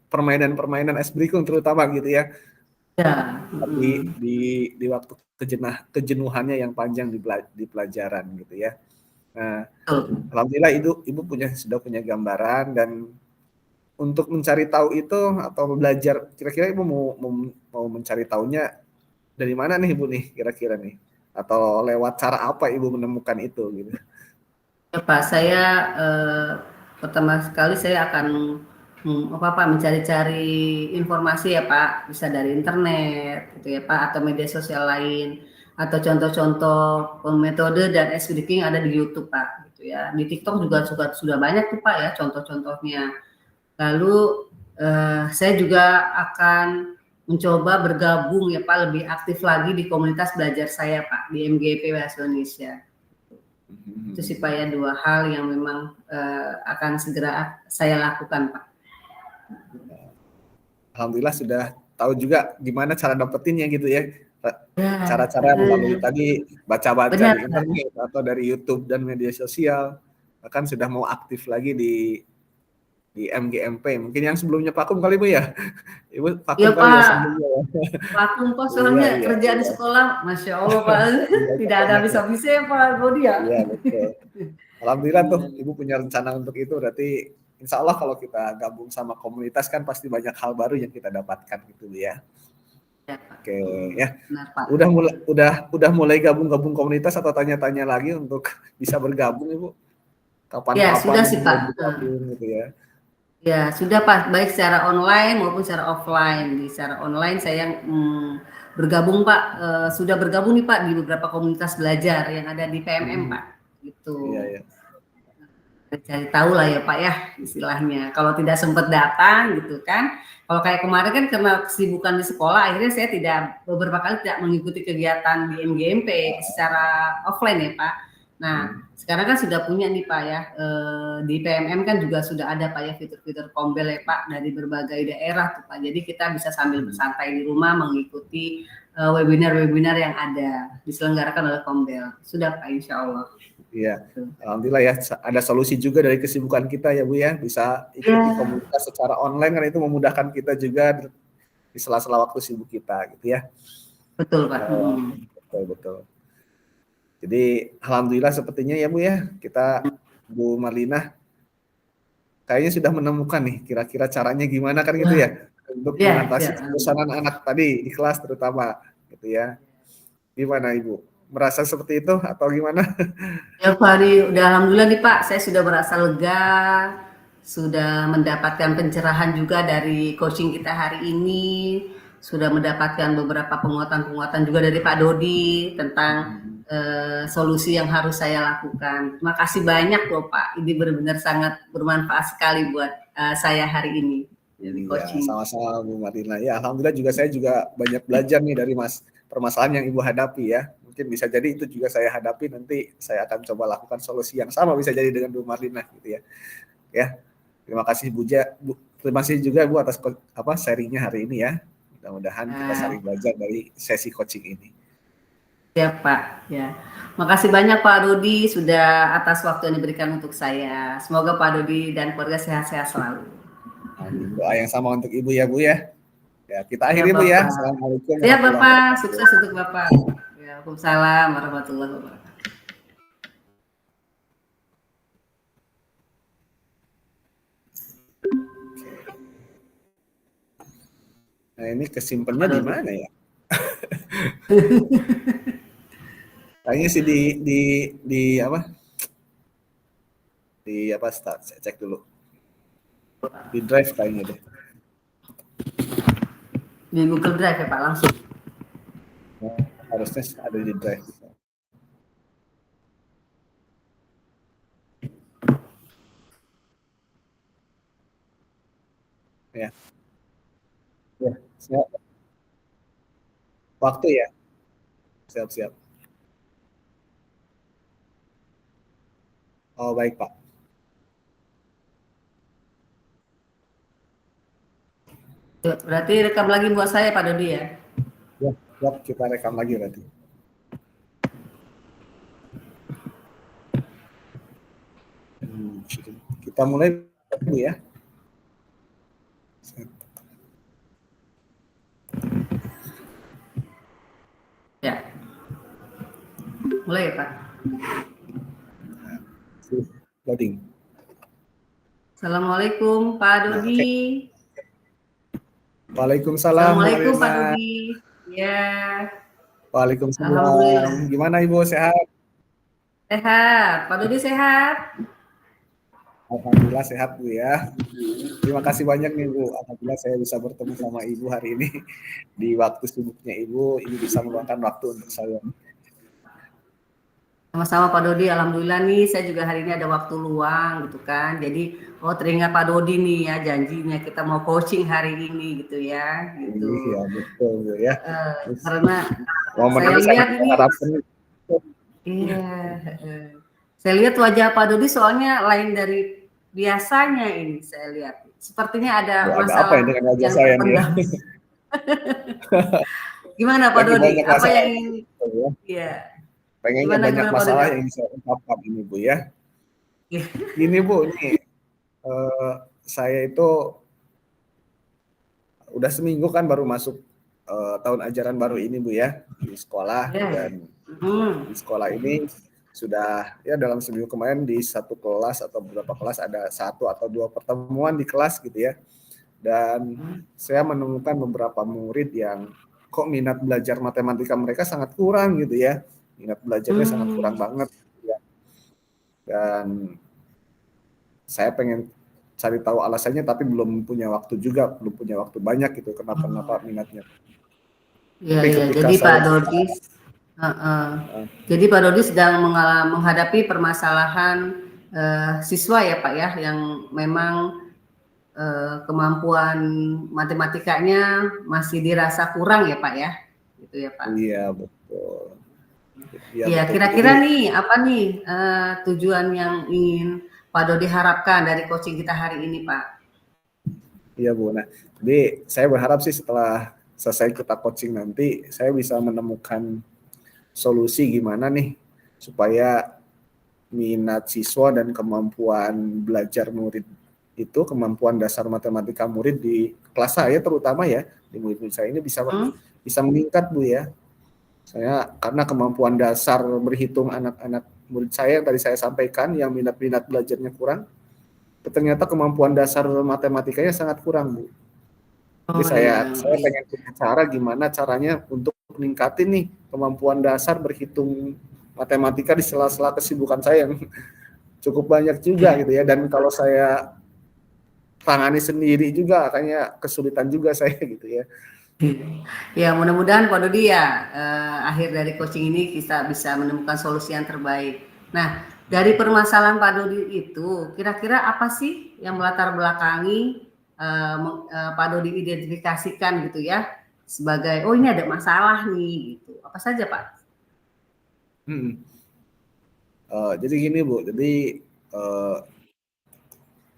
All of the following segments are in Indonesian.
permainan-permainan es brikung terutama gitu ya. Ya. Tapi di waktu kejenuhannya yang panjang di pelajaran gitu ya. Nah, alhamdulillah ibu sudah punya gambaran, dan untuk mencari tahu itu atau belajar, kira-kira ibu mau mencari tahunya dari mana nih ibu nih kira-kira nih, atau lewat cara apa ibu menemukan itu gitu? Ya Pak, saya pertama sekali saya akan mencari-cari informasi ya Pak, bisa dari internet gitu ya Pak, atau media sosial lain, atau contoh-contoh metode dan SBDK yang ada di YouTube Pak, gitu ya. Di TikTok juga sudah banyak tuh Pak ya contoh-contohnya. Lalu saya juga akan mencoba bergabung ya Pak, lebih aktif lagi di komunitas belajar saya Pak, di MGP Bahasa Indonesia. Itu sih Pak ya, 2 hal yang memang akan segera saya lakukan Pak. Alhamdulillah sudah tahu juga gimana cara dapetinnya gitu ya. Cara-cara melalui tadi baca-baca di internet atau dari YouTube dan media sosial. Bahkan sudah mau aktif lagi di MGMP. Mungkin yang sebelumnya vakum kali Bu ya? Ibu vakum ya, kali ya Pak. sebelumnya. Vakum Pak, soalnya kerja di sekolah, Masya Allah Pak. Tidak ada bisa-bisa ya Pak Bodi ya. Iya betul. Alhamdulillah tuh Ibu punya rencana untuk itu, berarti insya Allah kalau kita gabung sama komunitas kan pasti banyak hal baru yang kita dapatkan gitu ya. Ya, Pak. Oke ya. Benar, Pak. Udah mulai gabung komunitas atau tanya-tanya lagi untuk bisa bergabung Ibu? Ya, sudah sih Pak. Bergabung gitu ya. Ya, sudah Pak, baik secara online maupun secara offline. Secara online saya bergabung Pak, sudah bergabung nih Pak di beberapa komunitas belajar yang ada di PMM Pak. Gitu. Iya, iya. Cari tahu lah ya Pak ya istilahnya. Kalau tidak sempat datang gitu kan. Kalau kayak kemarin kan karena kesibukan di sekolah, akhirnya saya beberapa kali tidak mengikuti kegiatan di MGMP secara offline ya Pak. Nah, sekarang kan sudah punya nih Pak ya, di PMM kan juga sudah ada Pak ya fitur-fitur Kombel ya Pak dari berbagai daerah tuh Pak. Jadi kita bisa sambil bersantai di rumah mengikuti webinar-webinar yang ada diselenggarakan oleh Kombel. Sudah Pak, insya Allah. Iya, alhamdulillah ya ada solusi juga dari kesibukan kita ya Bu ya, bisa ikuti komunitas secara online, kan itu memudahkan kita juga di sela-sela waktu sibuk kita gitu ya. Betul Pak. Betul. Jadi alhamdulillah sepertinya ya Bu ya, kita Bu Marlina kayaknya sudah menemukan nih kira-kira caranya gimana kan gitu ya, untuk mengatasi kebosanan anak tadi di kelas terutama gitu ya. Gimana Ibu? Merasa seperti itu atau gimana? Ya Pak Ari, udah alhamdulillah nih Pak, saya sudah merasa lega, sudah mendapatkan pencerahan juga dari coaching kita hari ini, sudah mendapatkan beberapa penguatan-penguatan juga dari Pak Dodi tentang solusi yang harus saya lakukan. Terima kasih banyak loh Pak, ini benar-benar sangat bermanfaat sekali buat saya hari ini. Ya, sama-sama Bu Marlina. Ya, alhamdulillah juga saya juga banyak belajar nih dari permasalahan yang Ibu hadapi ya. Mungkin bisa jadi itu juga saya hadapi, nanti saya akan coba lakukan solusi yang sama bisa jadi dengan Bu Marlina gitu ya. Ya. Terima kasih terima kasih juga Bu atas sharingnya hari ini ya. Mudah-mudahan kita saling belajar dari sesi coaching ini. Ya Pak, ya. Makasih banyak Pak Dodi sudah atas waktu yang diberikan untuk saya. Semoga Pak Dodi dan keluarga sehat-sehat selalu. Amin. Doa yang sama untuk Ibu ya Bu ya. Ya, kita akhiri Bu ya. Assalamualaikum. Siap Bapak, sukses untuk Bapak. Ya, Waalaikumsalam warahmatullahi wabarakatuh. Nah, ini kesimpannya di mana ya? Kayaknya sih di apa? Di apa start? Saya cek dulu. Di Drive kayaknya deh. Di Google Drive ya Pak langsung. Harusnya ada di Drive. Ya. Ya, siap. Waktu ya. Siap. Oh, baik, Pak. Berarti rekam lagi buat saya Pak Dodi ya? Ya, kita rekam lagi berarti. Kita mulai dulu ya. Mulai ya Pak. Loading. Assalamualaikum Pak Nah, Dodi. oke. Waalaikumsalam Bu Assalamualaikum Pak Mirna. Dodi. Ya, Waalaikumsalam. alhamdulillah. Gimana Ibu, sehat? Sehat. Pak Dodi sehat? Alhamdulillah sehat Bu ya. Terima kasih banyak nih Bu. Alhamdulillah saya bisa bertemu sama Ibu hari ini. Di waktu sibuknya Ibu bisa meluangkan waktu untuk saya. Sama-sama Pak Dodi, alhamdulillah nih saya juga hari ini ada waktu luang gitu kan. Jadi teringat Pak Dodi nih ya, janjinya kita mau coaching hari ini gitu ya, gitu. Iya betul Bu ya. Karena Momen saya ini sangat lihat ini, mengharapkan. iya, saya lihat wajah Pak Dodi soalnya lain dari biasanya ini saya lihat. Sepertinya ada Bu, ada apa masalah ya dengan wajah yang saya nih ya? terpendam. Gimana Pak Lagi Dodi? banyak Apa masalah yang ingin? gitu ya. Iya. Pengennya Gimana banyak gimana Pak Dodi? masalah yang bisa ungkapkan ini Bu ya. Iya. Gini Bu, nih saya itu udah seminggu kan baru masuk tahun ajaran baru ini Bu ya di sekolah, Iya. dan di sekolah ini sudah ya dalam seminggu kemarin di satu kelas atau beberapa kelas ada 1 atau 2 pertemuan di kelas gitu ya, dan saya menemukan beberapa murid yang kok minat belajar matematika mereka sangat kurang gitu ya, minat belajarnya sangat kurang banget ya. Dan saya pengen cari tahu alasannya tapi belum punya waktu juga, belum punya waktu banyak gitu kenapa minatnya. Iya, Tapi iya. ketika Jadi Pak saya Dodi, jadi Pak Dodi sedang menghadapi permasalahan siswa ya Pak ya, yang memang kemampuan matematikanya masih dirasa kurang ya Pak ya, gitu ya Pak. iya betul. Iya Iya, betul. kira-kira Jadi nih apa nih tujuan yang ingin Pak Dodi harapkan dari coaching kita hari ini Pak? iya Bu. Nah, jadi saya berharap sih setelah selesai kita coaching nanti saya bisa menemukan solusi gimana nih supaya minat siswa dan kemampuan belajar murid itu, kemampuan dasar matematika murid di kelas saya terutama ya, di murid-murid saya ini bisa meningkat Bu ya. Saya karena kemampuan dasar berhitung anak-anak murid saya yang tadi saya sampaikan yang minat-minat belajarnya kurang, ternyata kemampuan dasar matematikanya sangat kurang Bu. Jadi saya pengen punya cara gimana caranya untuk meningkatin nih kemampuan dasar berhitung matematika di sela-sela kesibukan saya yang cukup banyak juga gitu ya, dan kalau saya tangani sendiri juga kayaknya kesulitan juga saya gitu ya. Ya mudah-mudahan Pak Dodi ya akhir dari coaching ini kita bisa menemukan solusi yang terbaik. Nah dari permasalahan Pak Dodi itu kira-kira apa sih yang melatar belakangi Pak Dodi identifikasikan gitu ya sebagai oh ini ada masalah nih gitu, apa saja Pak? Jadi gini Bu, jadi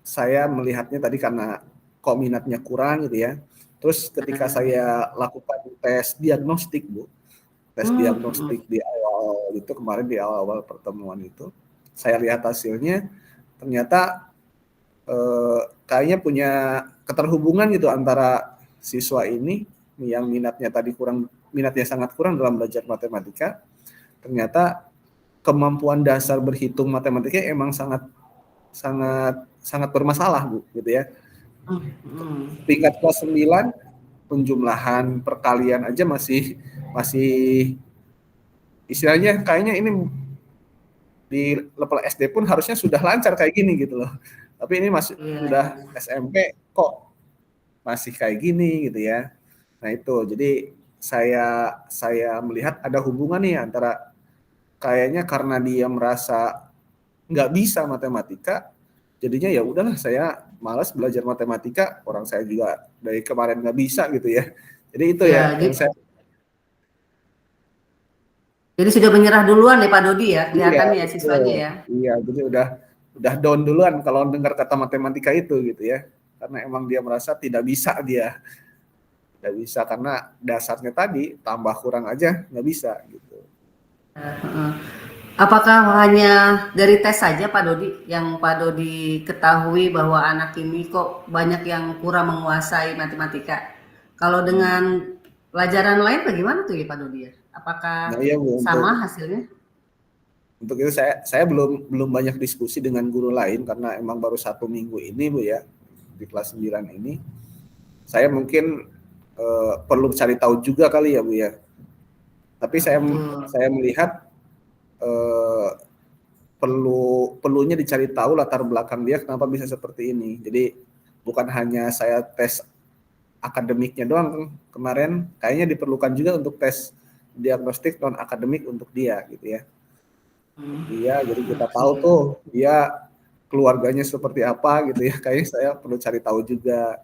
saya melihatnya tadi karena kok minatnya kurang gitu ya. Terus ketika saya lakukan tes diagnostik Bu, tes diagnostik di awal itu kemarin di awal pertemuan itu, saya lihat hasilnya ternyata kayaknya punya keterhubungan gitu antara siswa ini yang minatnya sangat kurang dalam belajar matematika, ternyata kemampuan dasar berhitung matematika emang sangat bermasalah Bu gitu ya. Tingkat kelas 9 penjumlahan perkalian aja masih istilahnya kayaknya ini di level SD pun harusnya sudah lancar kayak gini gitu loh. Tapi ini masih udah SMP kok masih kayak gini gitu ya. Nah itu jadi saya melihat ada hubungan nih antara kayaknya karena dia merasa nggak bisa matematika, jadinya ya udahlah saya malas belajar matematika, orang saya juga dari kemarin nggak bisa gitu ya. Jadi itu ya yang saya. Jadi sudah menyerah duluan ya Pak Dodi ya kelihatannya ya siswanya ya. Iya, jadi udah down duluan kalau dengar kata matematika itu gitu ya, karena emang dia merasa tidak bisa karena dasarnya tadi tambah kurang aja nggak bisa gitu. Apakah hanya dari tes saja Pak Dodi yang Pak Dodi ketahui bahwa anak ini kok banyak yang kurang menguasai matematika? Kalau dengan pelajaran lain bagaimana tuh ya Pak Dodi ya? Apakah Nah, iya, Bu, sama hasilnya? Untuk itu saya belum banyak diskusi dengan guru lain karena emang baru 1 minggu ini Bu ya di kelas 9 ini. Saya mungkin perlu cari tahu juga kali ya Bu ya. Tapi saya melihat perlunya dicari tahu latar belakang dia kenapa bisa seperti ini. Jadi bukan hanya saya tes akademiknya doang kemarin, kayaknya diperlukan juga untuk tes diagnostik non akademik untuk dia gitu ya. Dia jadi kita tahu tuh dia keluarganya seperti apa gitu ya. Kayaknya saya perlu cari tahu juga.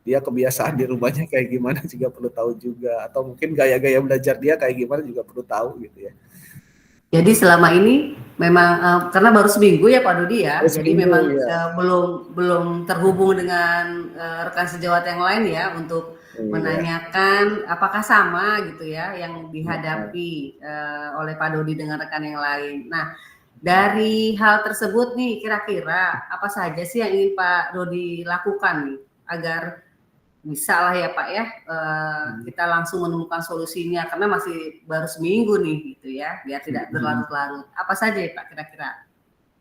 Dia kebiasaan di rumahnya kayak gimana juga perlu tahu juga, atau mungkin gaya-gaya belajar dia kayak gimana juga perlu tahu gitu ya. Jadi selama ini memang karena baru seminggu ya Pak Dodi ya, jadi memang ya. belum terhubung dengan rekan sejawat yang lain ya untuk menanyakan apakah sama gitu ya yang dihadapi oleh Pak Dodi dengan rekan yang lain. Nah, dari hal tersebut nih kira-kira apa saja sih yang ingin Pak Dodi lakukan nih agar bisa lah ya Pak ya kita langsung menemukan solusinya karena masih baru seminggu nih gitu ya biar tidak berlarut-larut. Apa saja ya Pak kira-kira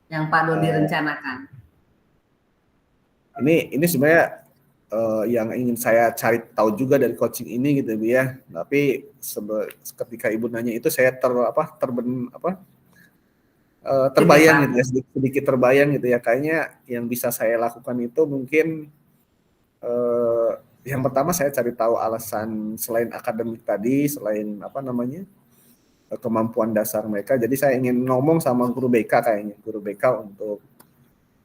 yang Pak Dodi rencanakan? Ini sebenarnya yang ingin saya cari tahu juga dari coaching ini gitu ya. Tapi ketika Ibu nanya itu saya terbayang gitu ya, sedikit terbayang gitu ya. Kayaknya yang bisa saya lakukan itu mungkin yang pertama saya cari tahu alasan selain akademik tadi, selain kemampuan dasar mereka. Jadi saya ingin ngomong sama guru BK guru BK untuk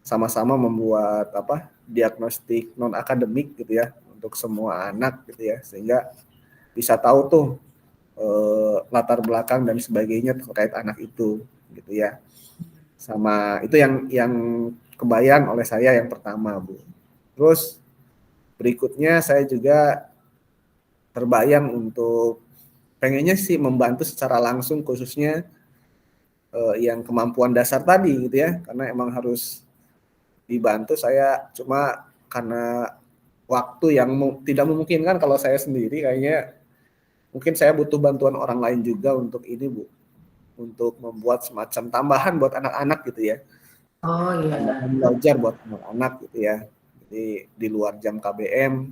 sama-sama membuat diagnostik non akademik gitu ya untuk semua anak gitu ya, sehingga bisa tahu tuh latar belakang dan sebagainya terkait anak itu gitu ya. Sama itu yang kebayang oleh saya yang pertama Bu. Terus berikutnya saya juga terbayang untuk pengennya sih membantu secara langsung khususnya yang kemampuan dasar tadi gitu ya, karena emang harus dibantu. Saya cuma karena waktu yang tidak memungkinkan kalau saya sendiri, kayaknya mungkin saya butuh bantuan orang lain juga untuk ini Bu, untuk membuat semacam tambahan buat anak-anak gitu ya. Oh iya. Tambahan belajar buat anak-anak gitu ya. Jadi di luar jam KBM,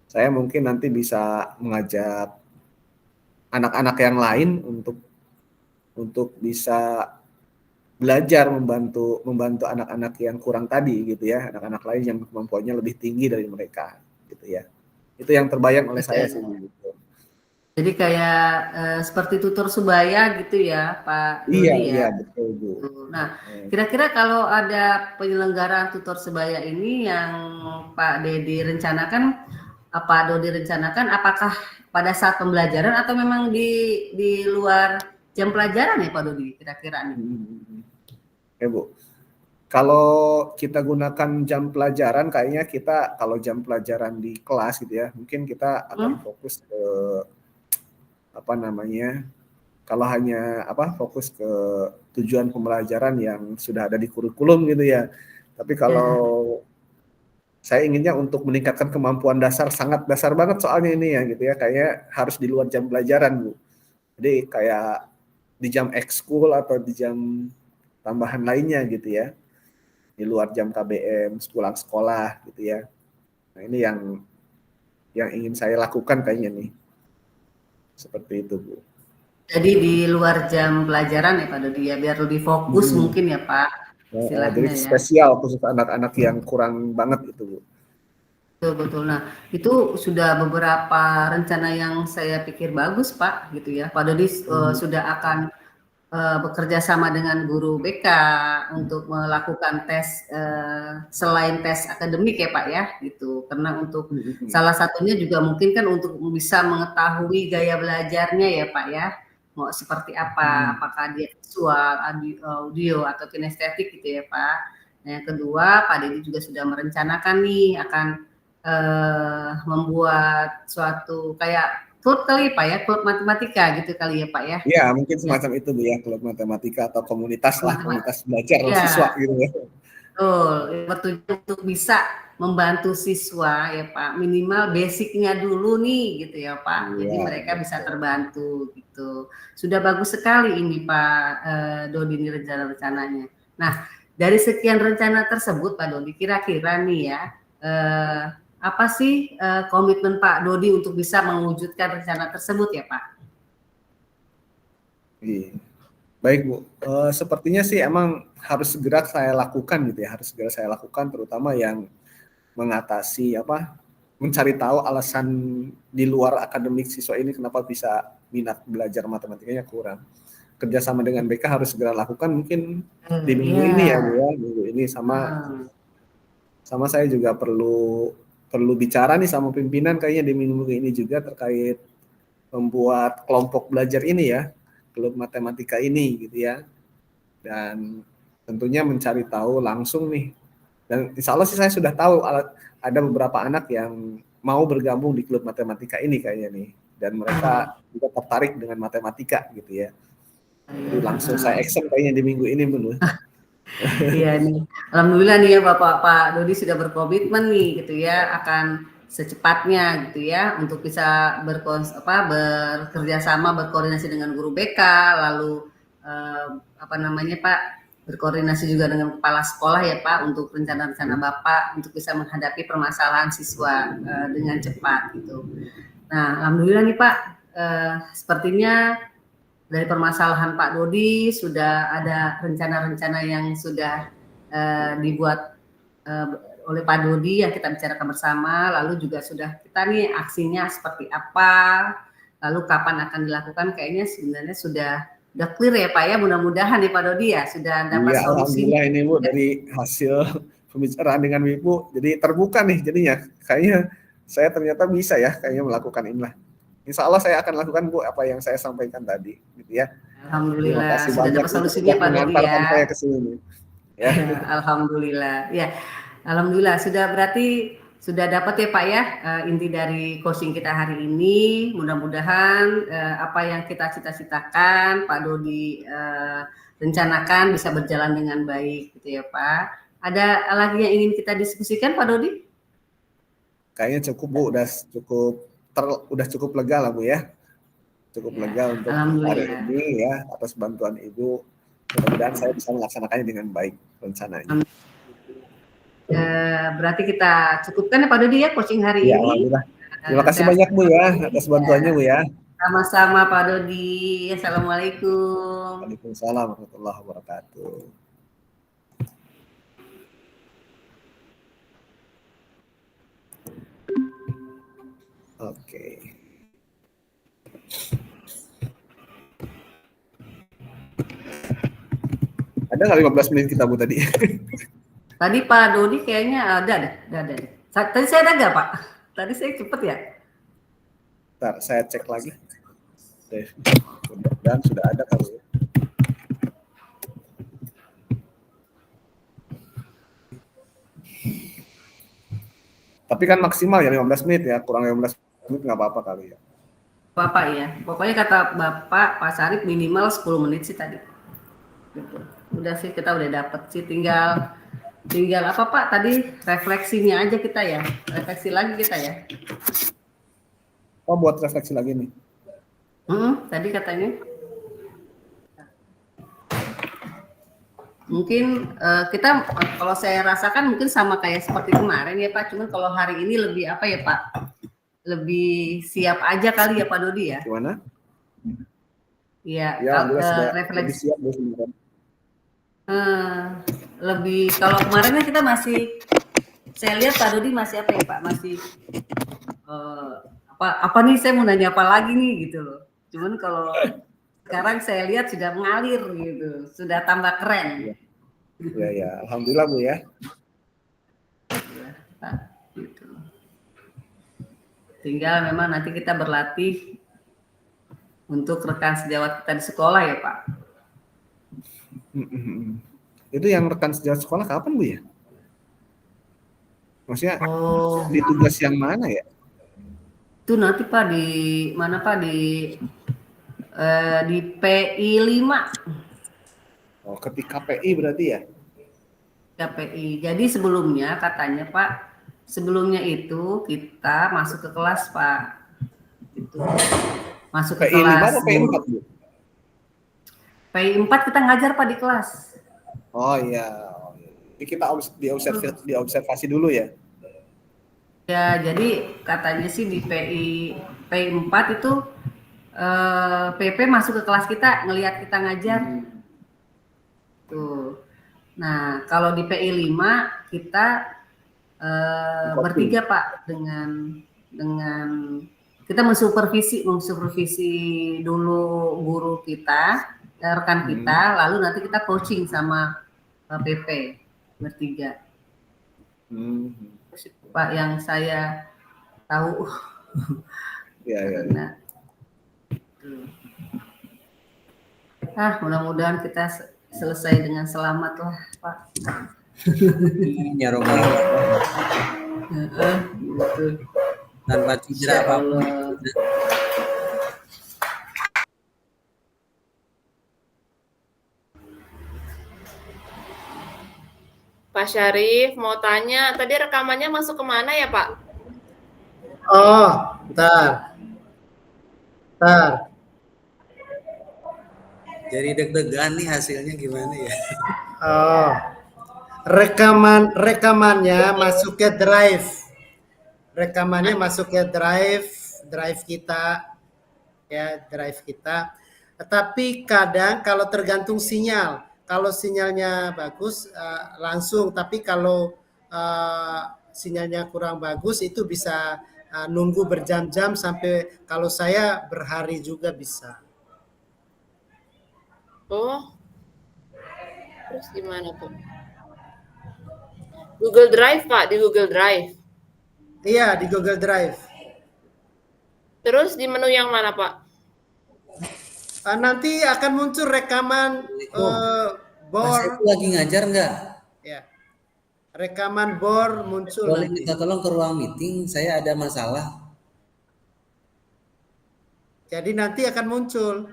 saya mungkin nanti bisa mengajak anak-anak yang lain untuk bisa belajar membantu anak-anak yang kurang tadi gitu ya, anak-anak lain yang kemampuannya lebih tinggi dari mereka gitu ya. Itu yang terbayang oleh saya sih gitu. Jadi kayak seperti tutor sebaya gitu ya Pak Dodi ya. Iya betul Bu. Nah, kira-kira kalau ada penyelenggaraan tutor sebaya ini yang Pak Dedi rencanakan, Pak Dodi rencanakan, apakah pada saat pembelajaran atau memang di luar jam pelajaran ya Pak Dodi kira-kira nih? Bu, kalau kita gunakan jam pelajaran, kayaknya kita kalau jam pelajaran di kelas gitu ya, mungkin kita akan fokus ke kalau hanya fokus ke tujuan pembelajaran yang sudah ada di kurikulum gitu ya. Tapi kalau saya inginnya untuk meningkatkan kemampuan dasar, sangat dasar banget soalnya ini ya gitu ya, kayaknya harus di luar jam pelajaran Bu. Jadi kayak di jam ekskul atau di jam tambahan lainnya gitu ya, di luar jam KBM, pulang sekolah gitu ya. Nah ini yang ingin saya lakukan kayaknya nih, seperti itu Bu. Jadi di luar jam pelajaran ya Pak Dodi ya, biar lebih fokus mungkin ya Pak istilahnya jadi ya. spesial khusus anak-anak yang kurang banget itu Bu. Betul. Nah, itu sudah beberapa rencana yang saya pikir bagus Pak gitu ya. Pak Dodi sudah akan bekerja sama dengan guru BK untuk melakukan tes selain tes akademik ya Pak ya gitu. Karena untuk salah satunya juga mungkin kan untuk bisa mengetahui gaya belajarnya ya Pak ya. Mau seperti apa, apakah dia visual, audio atau kinestetik gitu ya Pak. Nah, yang kedua, Pak Dedi juga sudah merencanakan nih akan membuat suatu kayak klub kali Pak ya, klub matematika gitu kali ya Pak ya. Iya, mungkin semacam itu Bu ya, klub matematika atau komunitas lah, komunitas belajar ya. siswa gitu ya. Betul, bertujuan untuk bisa membantu siswa ya Pak, minimal basic-nya dulu nih gitu ya Pak. Jadi Iya, mereka bisa betul. terbantu gitu. Sudah bagus sekali ini Pak Dodi ini rencana-rencananya. Nah, dari sekian rencana tersebut Pak Dodi, kira-kira nih ya, apa sih komitmen Pak Dodi untuk bisa mewujudkan rencana tersebut ya Pak? Iya. Baik Bu, sepertinya sih emang harus segera saya lakukan gitu ya, harus segera saya lakukan terutama yang mengatasi mencari tahu alasan di luar akademik siswa ini kenapa bisa minat belajar matematikanya kurang. Kerjasama dengan BK harus segera lakukan mungkin di minggu Iya. ini ya Bu ya, minggu ini sama saya juga perlu bicara nih sama pimpinan kayaknya di minggu ini juga terkait membuat kelompok belajar ini ya, klub matematika ini gitu ya. Dan tentunya mencari tahu langsung nih. Dan insya Allah sih saya sudah tahu ada beberapa anak yang mau bergabung di klub matematika ini kayaknya nih. Dan mereka juga tertarik dengan matematika gitu ya. Jadi langsung saya action kayaknya di minggu ini Bu. Iya nih, alhamdulillah nih ya Bapak Pak Dodi sudah berkomitmen nih gitu ya akan secepatnya gitu ya untuk bisa bekerja sama berkoordinasi dengan guru BK lalu apa namanya Pak berkoordinasi juga dengan kepala sekolah ya Pak untuk rencana-rencana Bapak untuk bisa menghadapi permasalahan siswa dengan cepat gitu. Nah, alhamdulillah nih Pak sepertinya dari permasalahan Pak Dodi sudah ada rencana-rencana yang sudah dibuat oleh Pak Dodi yang kita bicarakan bersama, lalu juga sudah kita nih aksinya seperti apa, lalu kapan akan dilakukan, kayaknya sebenarnya sudah clear ya Pak ya, mudah-mudahan nih Pak Dodi ya sudah dapat Iya, solusinya. alhamdulillah ini Bu dari hasil pembicaraan dengan Ibu jadi terbuka nih jadinya. Kayaknya saya ternyata bisa ya kayaknya melakukan inilah. Insya Allah saya akan lakukan Bu apa yang saya sampaikan tadi gitu ya. Terima Alhamdulillah kasih sudah banyak dapat Bu solusinya sudah Pak Dodi mengantarkan ya. saya ke sini. Ya. Alhamdulillah. Ya, alhamdulillah sudah berarti sudah dapat ya Pak ya inti dari coaching kita hari ini. Mudah-mudahan apa yang kita cita-citakan Pak Dodi rencanakan bisa berjalan dengan baik gitu ya Pak. Ada lagi yang ingin kita diskusikan Pak Dodi? Kayaknya cukup Bu, udah cukup lega lah Bu ya. Cukup Ya, lega untuk hari alhamdulillah. ini ya atas bantuan Ibu. Mudah-mudahan saya bisa melaksanakannya dengan baik rencananya. Berarti kita cukupkan ya Pak Dodi ya coaching hari Ya, ini. alhamdulillah. Terima kasih banyak Bu ya atas bantuannya Bu ya. Sama-sama Pak Dodi. Assalamualaikum. Waalaikumsalam warahmatullahi wabarakatuh. Oke. Ada nggak 15 menit kita Bu tadi? Tadi Pak Dodi kayaknya ada deh. Tadi saya ada nggak Pak? Tadi saya cepet ya? Bentar, saya cek lagi. Dan sudah ada kali ya. Tapi kan maksimal ya 15 menit ya, kurang 15 menit nggak apa-apa kali ya. Bapak ya, pokoknya kata Bapak Pak Sarip minimal 10 menit sih tadi. Gitu. Udah sih kita udah dapet sih, tinggal apa Pak tadi refleksinya aja kita ya, refleksi lagi kita ya. Oh buat refleksi lagi nih. Tadi katanya. Mungkin kita kalau saya rasakan mungkin sama kayak seperti kemarin ya Pak, cuman kalau hari ini lebih apa ya Pak? Lebih siap aja kali ya Pak Dodi ya. Gimana? Iya, Ya, sudah refleksi. lebih siap sebenarnya. Lebih kalau kemarin kan kita masih saya lihat Pak Dodi masih apa ya Pak? Masih apa nih saya mau nanya apa lagi nih gitu loh. Cuman kalau sekarang saya lihat sudah mengalir gitu, sudah tambah keren. Ya, alhamdulillah Bu ya. Gitu. Tinggal memang nanti kita berlatih untuk rekan sejawat kita di sekolah ya Pak. Itu yang rekan sejawat sekolah kapan Bu ya? Maksudnya di tugas yang mana ya? Itu nanti Pak di mana Pak di PI 5. Oh, ketika PI berarti ya? KPI. Jadi sebelumnya katanya Pak, sebelumnya itu kita masuk ke kelas Pak, itu masuk ke PI 5 kelas atau PI 4 Bu? PI 4 kita ngajar Pak di kelas. Oh iya. Jadi kita diobservasi dulu ya. Ya, jadi katanya sih di PI 4 itu PP masuk ke kelas kita, ngelihat kita ngajar. Tuh. Nah, kalau di PI 5 kita bertiga Pak dengan kita mensupervisi dulu guru kita, rekan kita, lalu nanti kita coaching sama PP bertiga. Pak yang saya tahu. Ya. Mudah-mudahan kita selesai dengan selamat lah Pak. Ya Romo. Tanpa cedera apapun. Pak Syarif mau tanya, tadi rekamannya masuk kemana ya Pak? Oh, bentar. Jadi deg-degan nih hasilnya gimana ya? Oh, rekamannya masuk ke drive. Rekamannya masuk ke drive kita, ya drive kita. Tetapi kadang kalau tergantung sinyal, kalau sinyalnya bagus langsung, tapi kalau sinyalnya kurang bagus itu bisa nunggu berjam-jam sampai kalau saya berhari juga bisa. Oh, terus gimana tuh? Google Drive Pak, di Google Drive. Iya, di Google Drive. Terus di menu yang mana Pak? Nanti akan muncul rekaman bor. Mas lagi ngajar nggak? Ya, rekaman bor muncul. Boleh minta tolong ke ruang meeting, saya ada masalah. Jadi nanti akan muncul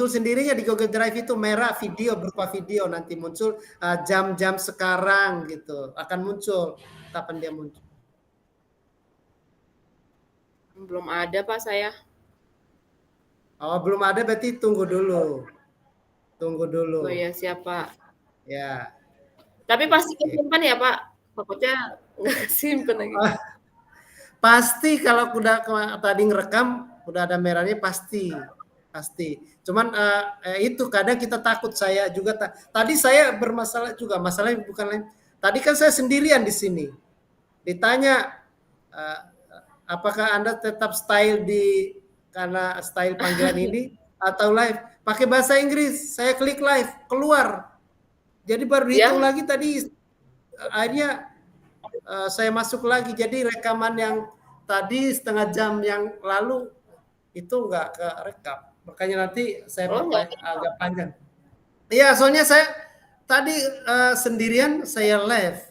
sendirinya di Google Drive itu merah video, berupa video nanti muncul jam-jam sekarang gitu akan muncul. Kapan dia muncul? Belum ada Pak saya. Oh, belum ada berarti tunggu dulu. Oh ya, siap Pak. Ya. Tapi pasti kesimpan ya Pak? Takutnya nggak simpen lagi. Pasti kalau udah tadi ngerekam udah ada merahnya pasti. Cuman itu kadang kita takut, saya juga tadi saya bermasalah juga, masalahnya bukan lain. Tadi kan saya sendirian di sini. Ditanya apakah Anda tetap style karena style panggilan ini atau live? Pakai bahasa Inggris. Saya klik live, keluar. Jadi baru dihitung lagi tadi akhirnya saya masuk lagi. Jadi rekaman yang tadi setengah jam yang lalu itu nggak kerekam. Makanya nanti saya pakai agak panjang. Iya, soalnya saya tadi sendirian saya live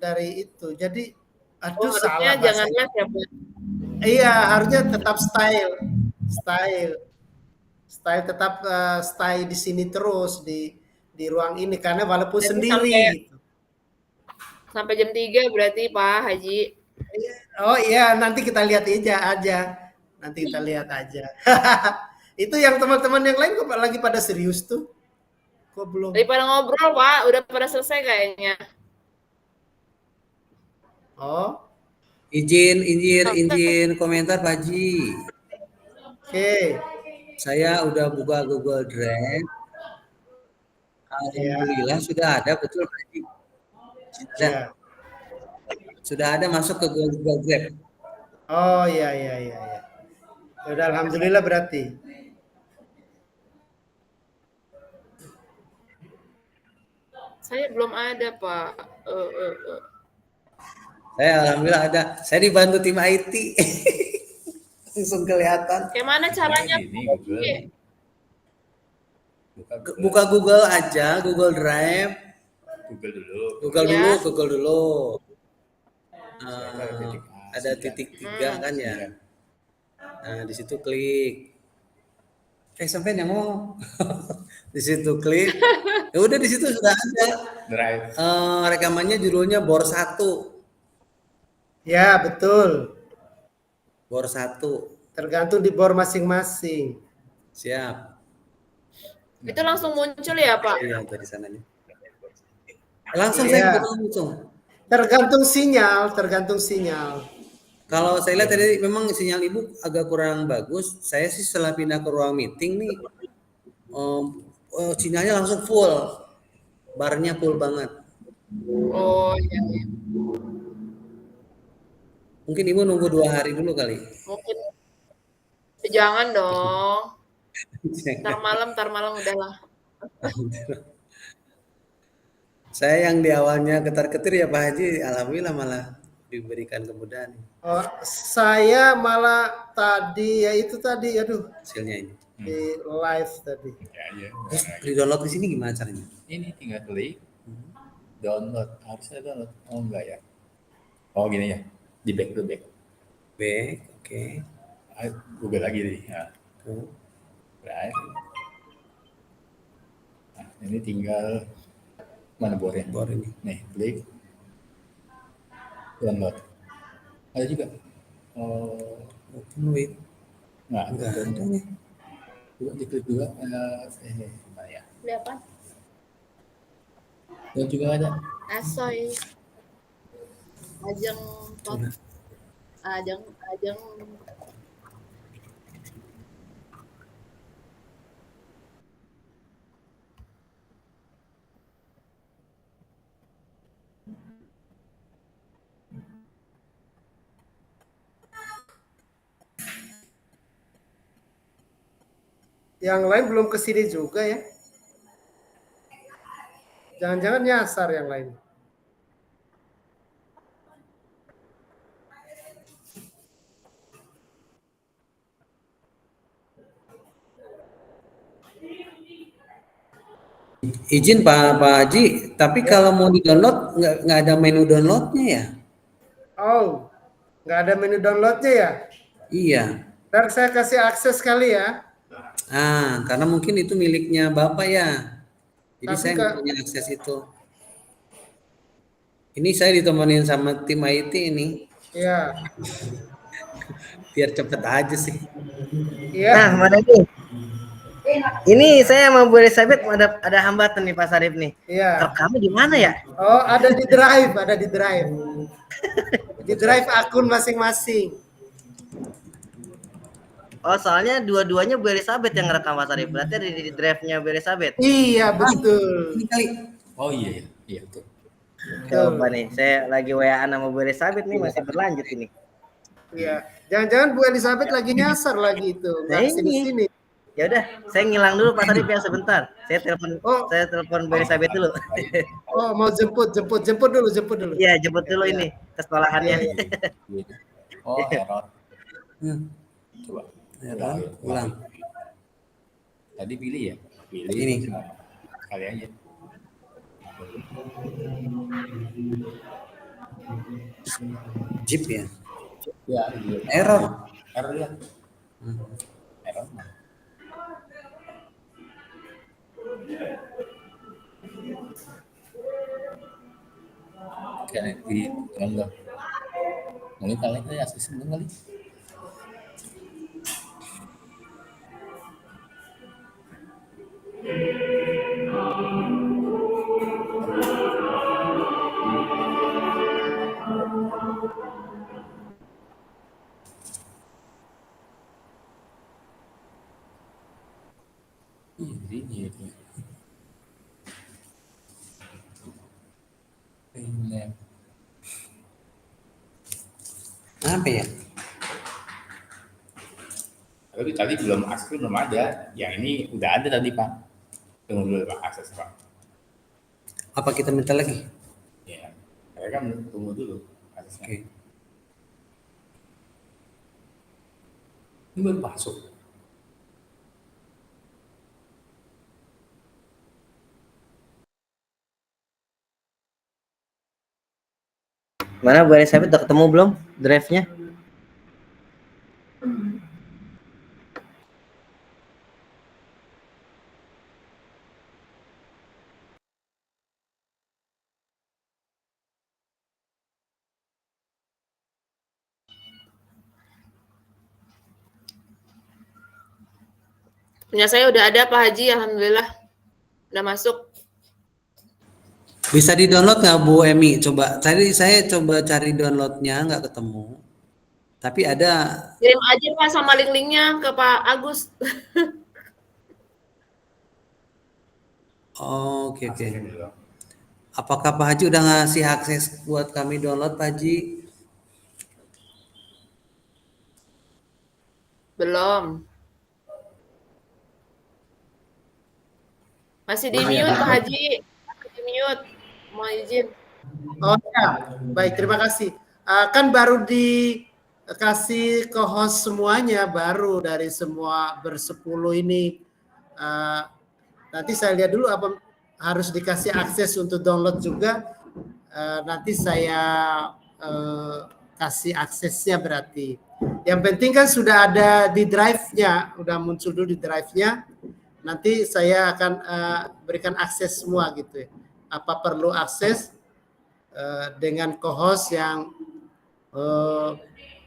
dari itu. Jadi salah bahasa. Jangan live ya, Pak. Iya, harusnya tetap style tetap stay di sini terus di ruang ini karena walaupun jadi sendiri gitu. Sampai jam 3 berarti Pak Haji. Oh iya, nanti kita lihat aja. Nanti kita lihat aja. Itu yang teman-teman yang lain kok lagi pada serius tuh. Kok belum? Daripada ngobrol, Pak, udah pada selesai kayaknya. Oh. Izin komentar Pak Haji. Oke. Saya udah buka Google Drive. Alhamdulillah sudah ada, betul Pak Haji. Sudah ada masuk ke Google Drive. Oh iya. Sudah alhamdulillah berarti. Saya belum ada, Pak. Saya alhamdulillah ada. Saya dibantu tim IT. Langsung kelihatan. Kayak mana caranya? Buka Google aja, Google Drive. Google dulu. Ada titik 3 kan ya. Nah, di situ klik. Sampai yang ngomong. Di situ klik. Ya udah di situ sudah ada Drive. rekamannya judulnya Bor 1. Ya, betul. Bor 1. Tergantung di bor masing-masing. Siap. Itu langsung muncul ya, Pak? Iya, dari sananya. Langsung Iya. saya langsung. Tergantung sinyal. Kalau saya lihat tadi memang sinyal ibu agak kurang bagus. Saya sih setelah pindah ke ruang meeting nih, sinyalnya langsung full, barnya full banget. Oh iya. Mungkin ibu nunggu 2 hari dulu kali. Mungkin. Jangan dong. Ntar malam udahlah. Saya yang di awalnya ketar-ketir ya Pak Haji, alhamdulillah malah diberikan kemudahan Oh, saya malah tadi aduh, hasilnya ini. di live tadi. Ya, iya. Terus di-download di sini gimana caranya? Ini tinggal klik download. Harusnya download. Oh enggak ya. Oh gini ya. Di back. Back, oke. Google lagi nih. Nah, Tuh. Drive. Nah, ini tinggal mana bornya? Bor ini. Nih, klik. Download. Ada juga. Oh, Open with. enggak Enggak ada nih. Juga diklik juga. Mana ya? Ini apa? Dan juga ada. Asoy. Ajeng. Coba. Ajeng. Yang lain belum ke sini juga ya. Jangan-jangan nyasar yang lain. Izin Pak Haji, tapi kalau mau di-download nggak ada menu downloadnya ya? Oh, nggak ada menu downloadnya ya? Iya. Ntar saya kasih akses kali ya. Karena mungkin itu miliknya Bapak ya. Jadi Tapi saya nggak punya akses itu. Ini saya ditemenin sama tim IT ini. Iya. Biar cepet aja sih. Iya. Nah, Mbak Devi. Ini saya sama Bu Elizabeth ada hambatan nih Pak Sarif nih. Iya. Rekamnya di mana ya? Oh, ada di drive. Di drive akun masing-masing. Oh, soalnya dua-duanya Bu Elizabeth yang ngerekam Pak Sarif. Berarti ada di drive-nya Bu Elizabeth. Iya, betul. Ini kali. Oh iya. Iya tuh. Coba nih, saya lagi WA-an sama Bu Elizabeth nih masih berlanjut ini. Iya. Jangan-jangan Bu Elizabeth lagi nyasar lagi itu. Nah, Nggak sini-sini. Ya udah, saya ngilang dulu Pak Sarif ya sebentar. Saya telepon Bu Elizabeth dulu. Oh, mau jemput dulu. Iya, jemput dulu ini ke sekolahannya. Oh error. Coba. Ulang. Tadi pilih ya. Pilih. Ini. Kali aja. Jeep ya. Ya. Iya. Error. Error ya. Error. Kayak di enggak. Mungkin kalian ya asisten kali. Ini. Ini. Apa ya? Tapi tadi belum akses belum ada. Ya ini udah ada tadi Pak. Tunggu dulu Pak akses Pak. Apa kita minta lagi? Ya, saya kan tunggu dulu aksesnya. Oke. Ini baru masuk. Mana Bu Elizabeth udah ketemu belum drive-nya? Punya saya udah ada Pak Haji, alhamdulillah. Udah masuk. Bisa di-download nggak Bu Emi? Coba. Tadi saya coba cari downloadnya nggak ketemu. Tapi ada. Kirim aja Pak sama link-linknya ke Pak Agus. Oh, oke. Masukin dulu. Apakah Pak Haji udah ngasih akses buat kami download Pak Haji? Belum. Masih di Oh, ya. mute Pak Haji. Masih di mute. Mau izin. Oh ya, baik, terima kasih. Kan baru dikasih ke host semuanya, baru dari semua bersepuluh ini. Nanti saya lihat dulu apa harus dikasih akses untuk download juga. Nanti saya kasih aksesnya berarti. Yang penting kan sudah ada di drive-nya, udah muncul dulu di drive-nya. Nanti saya akan berikan akses semua gitu ya. Apa perlu akses dengan co-host yang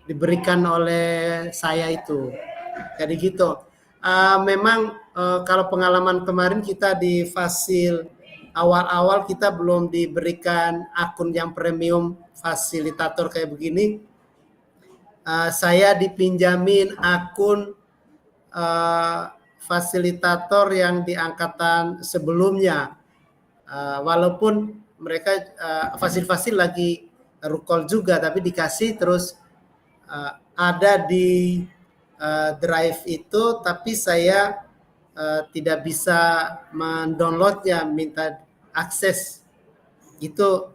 diberikan oleh saya itu. Jadi gitu. Memang kalau pengalaman kemarin kita di fasil awal-awal kita belum diberikan akun yang premium fasilitator kayak begini. Saya dipinjamin akun fasilitator yang di angkatan sebelumnya, walaupun mereka fasil-fasil lagi rukol juga, tapi dikasih terus ada di drive itu, tapi saya tidak bisa mendownloadnya, minta akses itu.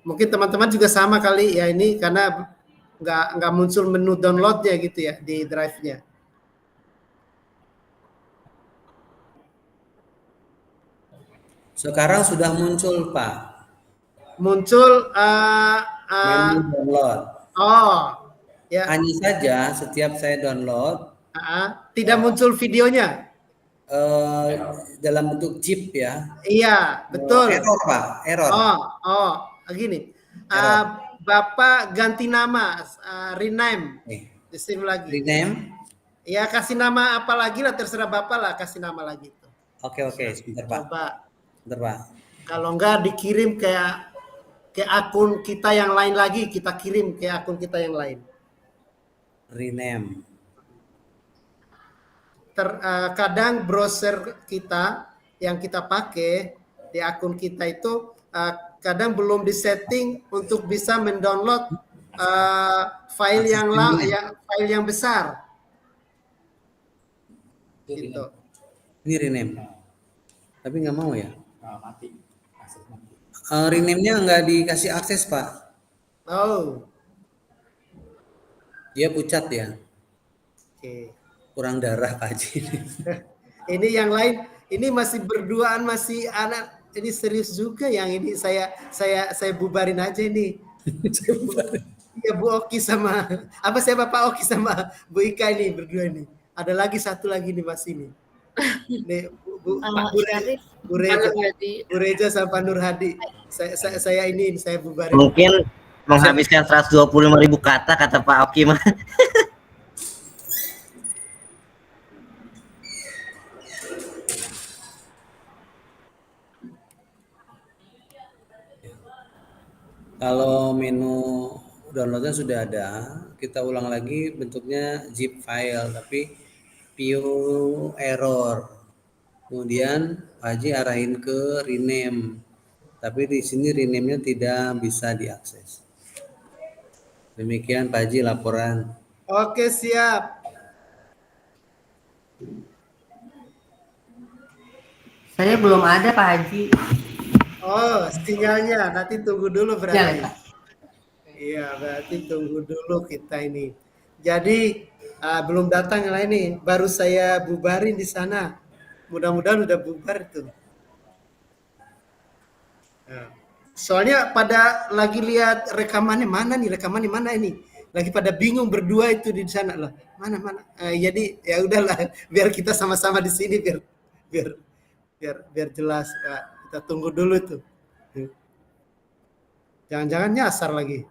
Mungkin teman-teman juga sama kali ya, ini karena nggak muncul menu downloadnya gitu ya di drive-nya. Sekarang sudah muncul Pak. Muncul Menu download. oh ya, Hanya saja setiap saya download tidak muncul videonya. dalam bentuk zip ya. Iya, betul. Error Pak, error. Oh, gini. Error. Bapak ganti nama, rename, save lagi. Rename. Ya, kasih nama apa lagi lah, terserah Bapak lah, kasih nama lagi itu. Oke, sebentar Pak. Coba. Sebentar Pak. Kalau enggak dikirim ke akun kita yang lain lagi, kita kirim ke akun kita yang lain. Rename. Kadang browser kita yang kita pakai di akun kita itu kadang belum disetting untuk bisa mendownload file file yang besar. Gitu. Ini rename. Tapi nggak mau ya. Mati. Akses mati. Rename-nya nggak dikasih akses Pak. Oh. Dia pucat ya. Oke. Kurang darah Pak Haji. Ini yang lain, ini masih berduaan, masih anak, ini serius juga yang ini saya bubarin aja ini. Ya Bu Oki sama siapa Pak Oki sama Bu Ika ini berdua ini. Ada lagi satu lagi nih Mas ini. Nih Bu Reja sama Pak Nur Hadi. Saya bubarin. Mungkin menghabiskan 125.000 kata Pak Oki mah. Kalau menu downloadnya sudah ada, kita ulang lagi bentuknya zip file tapi view error. Kemudian Pak Haji arahin ke rename. Tapi di sini rename-nya tidak bisa diakses. Demikian Pak Haji laporan. Oke, siap. Saya belum ada Pak Haji. Oh, sinyalnya nanti tunggu dulu berarti. Ya, Iya, berarti tunggu dulu kita ini. Jadi belum datang yang lain nih, baru saya bubarin di sana. Mudah-mudahan udah bubar tuh. Nah, soalnya pada lagi lihat rekamannya mana ini. Lagi pada bingung berdua itu di sana lah. Mana. Jadi ya udahlah, biar kita sama-sama di sini biar jelas. Kita tunggu dulu tuh. Jangan-jangan nyasar lagi.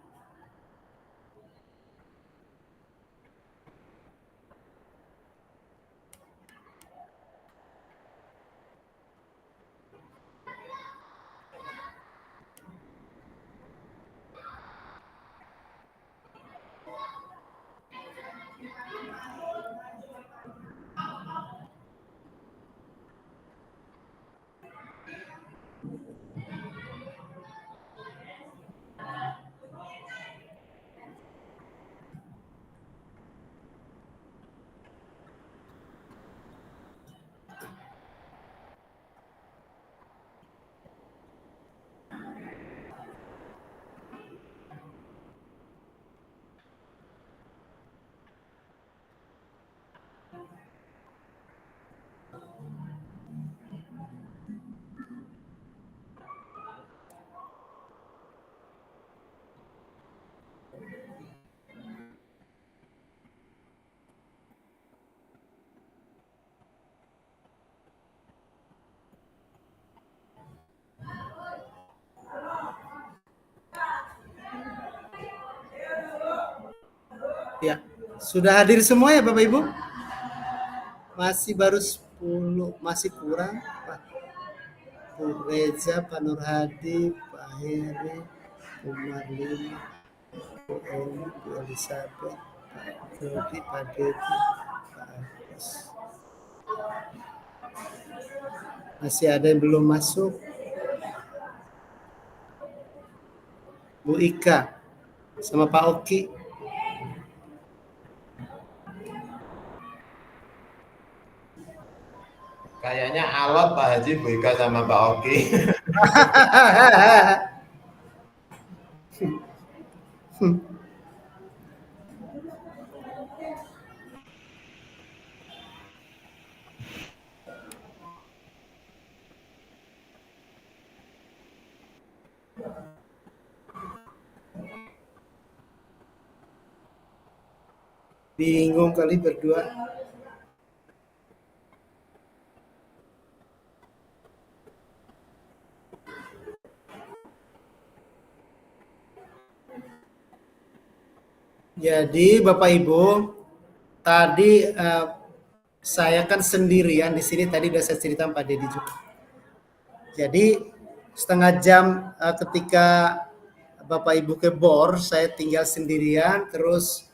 Ya, sudah hadir semua ya Bapak Ibu? Masih baru 10, masih kurang. Pak Reza, Pak Nur Hadi, Pak Heri, Bu Marlina, Bu Eni, Bu Elizabeth, Pak Jody, Pak Dedi, Pak Agus. Masih ada yang belum masuk. Bu Ika sama Pak Oki. Kayaknya alot Pak Haji, Bu Ika sama Pak Oki. Bingung kali berdua. Jadi Bapak Ibu, tadi saya kan sendirian di sini, tadi udah saya cerita Pak Dedi juga. Jadi setengah jam ketika Bapak Ibu ke bor, saya tinggal sendirian, terus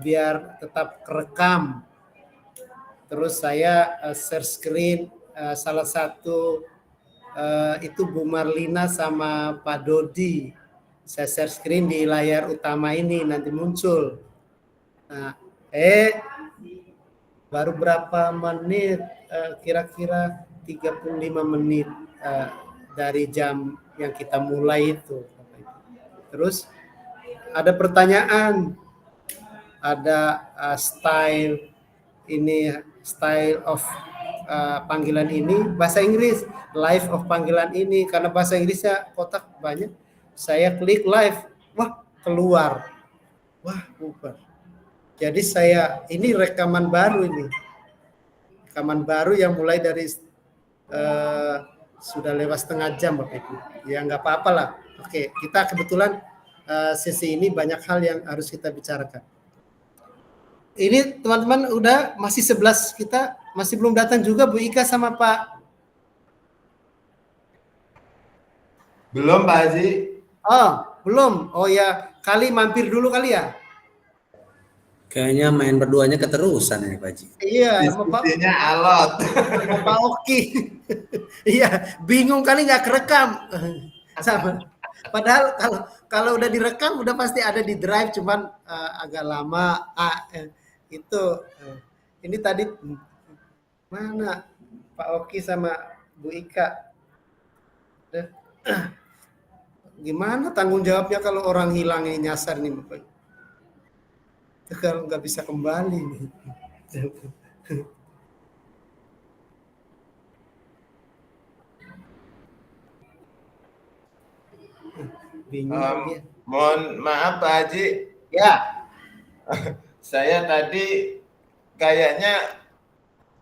biar tetap kerekam. Terus saya share screen salah satu itu Bu Marlina sama Pak Dodi. Saya share screen di layar utama ini, nanti muncul. Nah, baru berapa menit, kira-kira 35 menit dari jam yang kita mulai itu. Terus ada pertanyaan, ada style of panggilan ini, bahasa Inggris, live of panggilan ini, karena bahasa Inggrisnya kotak banyak. Saya klik live, wah keluar, wah bubar. Jadi ini rekaman baru ini, rekaman baru yang mulai dari sudah lewat setengah jam Bapak Ibu. Ya nggak apa-apa lah. Oke, kita kebetulan sesi ini banyak hal yang harus kita bicarakan. Ini teman-teman masih 11 kita, masih belum datang juga Bu Ika sama Pak. Belum Pak Haji. Oh, belum. Oh ya, kali mampir dulu kali ya. Kayaknya main berduanya keterusan ini Pak Haji. Iya, Diskusinya alot. Pak Oki. Iya, bingung kali nggak kerekam. Sama. Padahal kalau udah direkam udah pasti ada di drive, cuman agak lama. Ini tadi mana Pak Oki sama Bu Ika. Gimana tanggung jawabnya kalau orang hilang ini, nyasar nih Bapak? Kalau nggak bisa kembali nih. Bingung Mohon maaf Pak Haji. Ya. Saya tadi kayaknya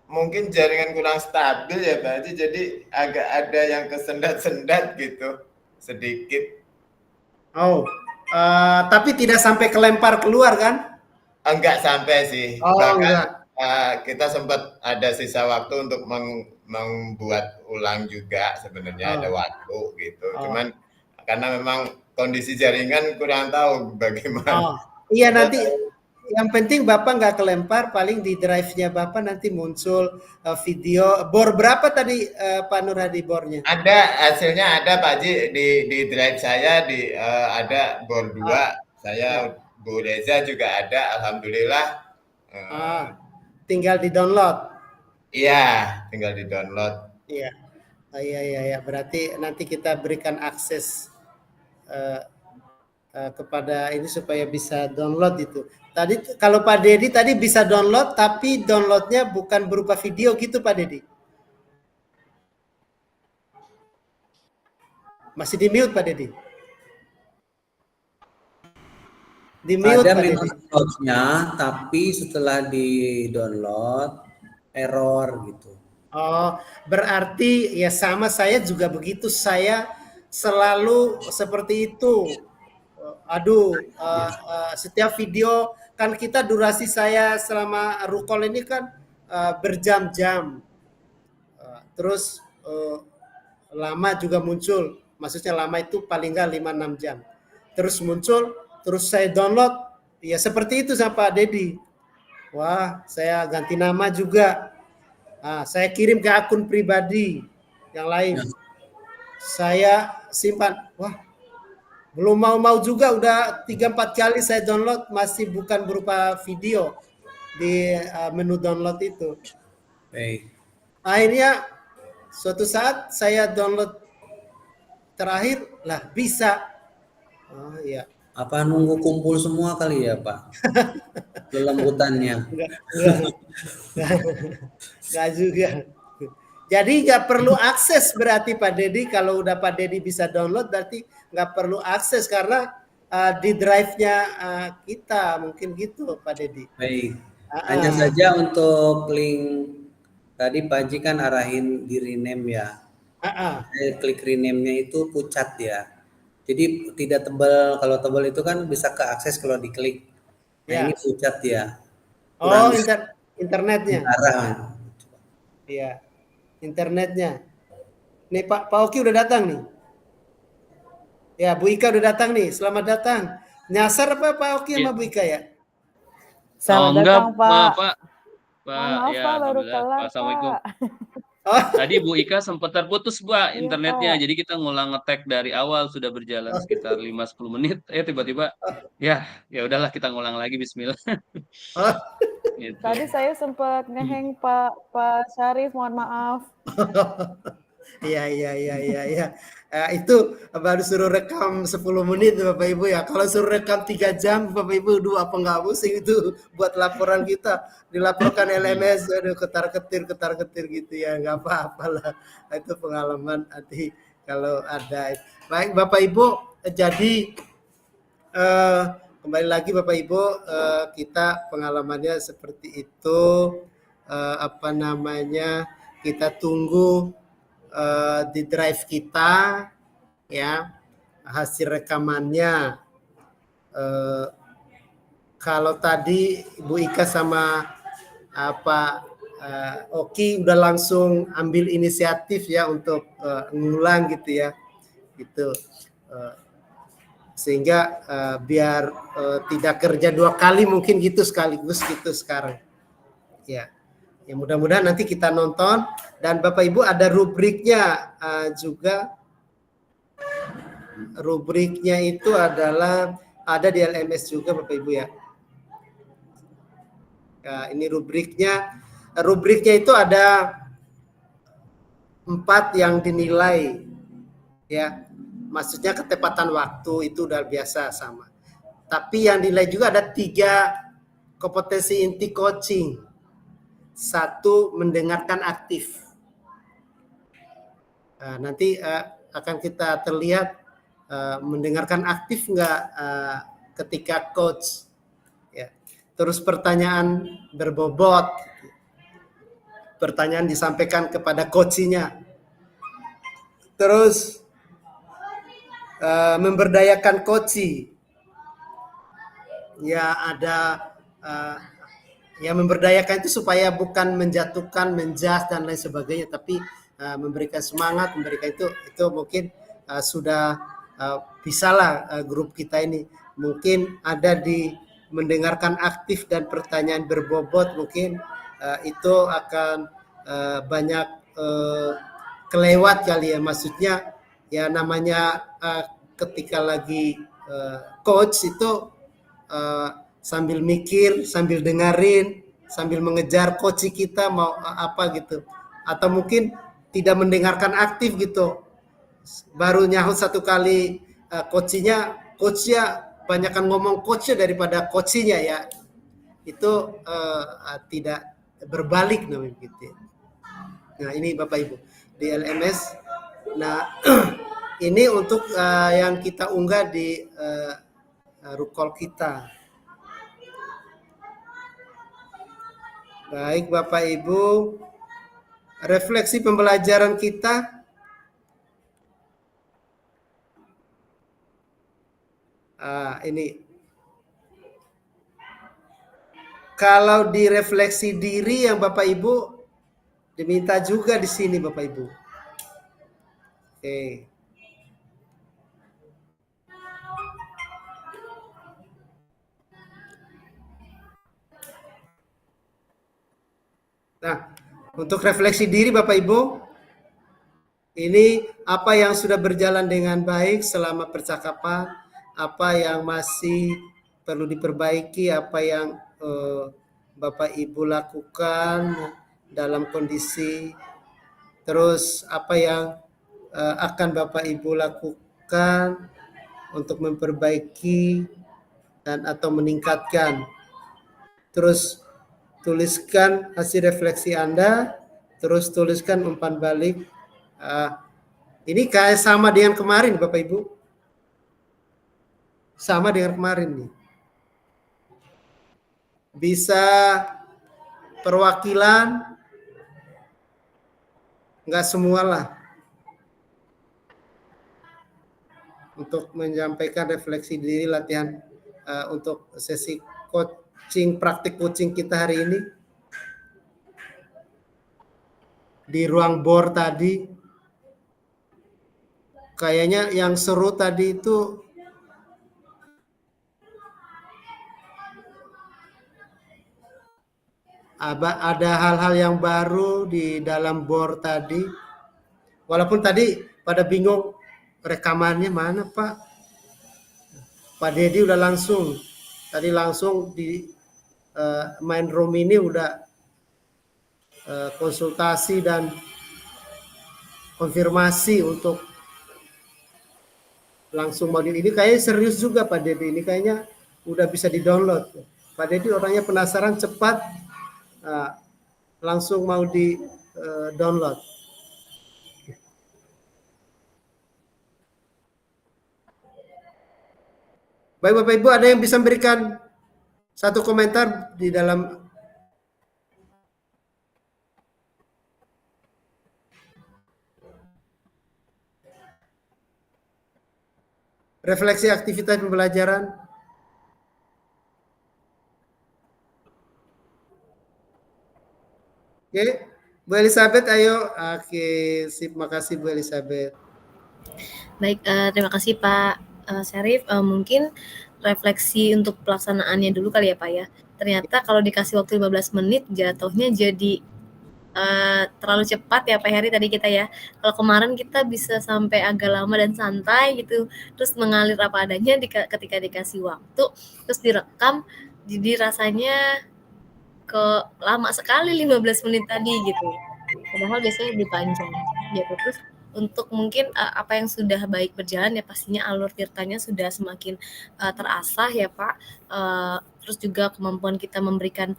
mungkin jaringan kurang stabil ya Pak Haji, jadi agak ada yang kesendat-sendat gitu. Sedikit. Oh, tapi tidak sampai kelempar keluar kan? Enggak sampai sih. Oh, bahkan kita sempat ada sisa waktu untuk membuat ulang juga sebenarnya, ada waktu gitu. Cuman karena memang kondisi jaringan kurang tahu bagaimana. Iya, nanti yang penting Bapak nggak kelempar, paling di drive-nya Bapak nanti muncul video. Bor berapa tadi Pak Nur Hadi bornya? Ada, hasilnya ada Pak Haji, di drive saya ada bor 2. Saya Bu Reza juga ada, alhamdulillah. Tinggal di download. Iya, tinggal di download. Iya. Iya. Berarti nanti kita berikan akses kepada ini supaya bisa download itu. Tadi kalau Pak Dedi tadi bisa download, tapi downloadnya bukan berupa video gitu Pak Dedi. Masih di mute Pak Dedi. Di mute Ada Pak Dedi. downloadnya, tapi setelah di download error gitu. Oh, berarti ya sama, saya juga begitu, saya selalu seperti itu. Aduh, setiap video kan kita durasi saya selama rukol ini kan berjam-jam. Terus lama juga muncul, maksudnya lama itu paling nggak 5-6 jam. Terus muncul, terus saya download, ya seperti itu sama Pak Dedi. Wah, saya ganti nama juga. Saya kirim ke akun pribadi yang lain. Saya simpan. Wah, belum mau juga, udah 3-4 kali saya download, masih bukan berupa video di menu download itu. Baik. Akhirnya suatu saat saya download terakhir, lah bisa. Oh iya. Apa nunggu kumpul semua kali ya Pak? Kelembutannya. Enggak juga. Jadi nggak perlu akses berarti Pak Dedi. Kalau udah Pak Dedi bisa download berarti nggak perlu akses karena di drive-nya kita, mungkin gitu Pak Dedi. Baik. Hanya saja untuk link tadi Pak Haji kan arahin di rename ya. Saya klik rename-nya itu pucat ya. Jadi tidak tebal. Kalau tebal itu kan bisa keakses kalau diklik. Nah, ini pucat ya. Oh, internetnya. Arah. Iya. Internetnya. Nih Pak Oki udah datang nih. Ya, Bu Ika udah datang nih. Selamat datang. Nyasar apa Pak Oki sama Bu Ika ya? Selamat datang, Pak. Pak. Maaf, Ya, Pak, baru alhamdulillah. kelar, Assalamualaikum. Pak. Tadi Bu Ika sempat terputus, Pak, Iya, internetnya. Pak. Jadi kita ngulang ngetek dari awal, sudah berjalan sekitar 5-10 menit. Tiba-tiba, ya udahlah kita ngulang lagi, bismillah. Gitu. Tadi saya sempat ngeheng Pak Syarif, mohon maaf. Iya. Itu baru suruh rekam 10 menit Bapak Ibu ya. Kalau suruh rekam 3 jam Bapak Ibu, apa nggak pusing itu buat laporan kita. Dilaporkan LMS, aduh ketar-ketir gitu ya. Nggak apa-apa lah. Itu pengalaman nanti kalau ada. Baik Bapak Ibu, jadi kembali lagi Bapak Ibu, kita pengalamannya seperti itu. Kita tunggu di drive kita ya hasil rekamannya. Kalau tadi Bu Ika sama Oki udah langsung ambil inisiatif ya untuk ngulang gitu ya, gitu. Sehingga biar tidak kerja 2 kali, mungkin gitu sekaligus gitu sekarang ya. Ya mudah-mudahan nanti kita nonton, dan Bapak Ibu ada rubriknya juga. Rubriknya itu adalah ada di LMS juga Bapak Ibu ya. Ini rubriknya. Rubriknya itu ada 4 yang dinilai ya. Maksudnya ketepatan waktu itu udah biasa sama. Tapi yang dinilai juga ada 3 kompetensi inti coaching. 1, mendengarkan aktif. Nanti akan kita terlihat mendengarkan aktif nggak ketika coach. Ya. Terus pertanyaan berbobot. Pertanyaan disampaikan kepada coachnya. Terus memberdayakan coach. Ya ada memberdayakan itu supaya bukan menjatuhkan, menjas dan lain sebagainya, tapi memberikan semangat, memberikan itu mungkin sudah bisalah grup kita ini. Mungkin ada di mendengarkan aktif dan pertanyaan berbobot, mungkin itu akan banyak kelewat kali ya. Maksudnya ya namanya ketika lagi coach itu sambil mikir, sambil dengerin, sambil mengejar coach kita mau apa gitu. Atau mungkin tidak mendengarkan aktif gitu. Baru nyahut 1 kali coachnya banyakkan ngomong coachnya daripada coachnya ya. Itu tidak berbalik namanya gitu. Nah ini Bapak Ibu di LMS. Nah ini untuk yang kita unggah di rukol kita. Baik Bapak Ibu, refleksi pembelajaran kita. Ini Kalau direfleksi diri yang Bapak Ibu diminta juga di sini Bapak Ibu. Oke. Nah, untuk refleksi diri Bapak Ibu, ini apa yang sudah berjalan dengan baik selama percakapan, apa yang masih perlu diperbaiki, apa yang Bapak Ibu lakukan dalam kondisi, terus apa yang akan Bapak Ibu lakukan untuk memperbaiki dan atau meningkatkan. Terus tuliskan hasil refleksi Anda, terus tuliskan umpan balik. Ini kayak sama dengan kemarin Bapak Ibu. Sama dengan kemarin nih. Bisa perwakilan, nggak semualah. Untuk menyampaikan refleksi diri latihan untuk sesi coaching, praktik coaching kita hari ini. Di ruang bor tadi, kayaknya yang seru tadi itu ada hal-hal yang baru di dalam bor tadi. Walaupun tadi pada bingung rekamannya mana Pak. Pak Dedi udah langsung, tadi langsung di main room ini udah konsultasi dan konfirmasi untuk langsung modul ini. Kayaknya serius juga Pak Dedi, ini kayaknya udah bisa di-download. Pak Dedi orangnya penasaran, cepat, langsung mau di-download. Baik Bapak Ibu, ada yang bisa memberikan satu komentar di dalam refleksi aktivitas pembelajaran? Oke, Bu Elizabeth, ayo. Oke, sip, makasih Bu Elizabeth. Baik, terima kasih Pak Syarif. Mungkin refleksi untuk pelaksanaannya dulu kali ya Pak ya. Ternyata kalau dikasih waktu 15 menit jatuhnya jadi terlalu cepat ya Pak Heri tadi kita ya. Kalau kemarin kita bisa sampai agak lama dan santai gitu, terus mengalir apa adanya ketika dikasih waktu, terus direkam, jadi rasanya lama sekali 15 menit tadi gitu. Padahal biasanya lebih panjang gitu. Terus untuk mungkin apa yang sudah baik berjalan ya pastinya alur tirtanya sudah semakin terasah ya Pak. Terus juga kemampuan kita memberikan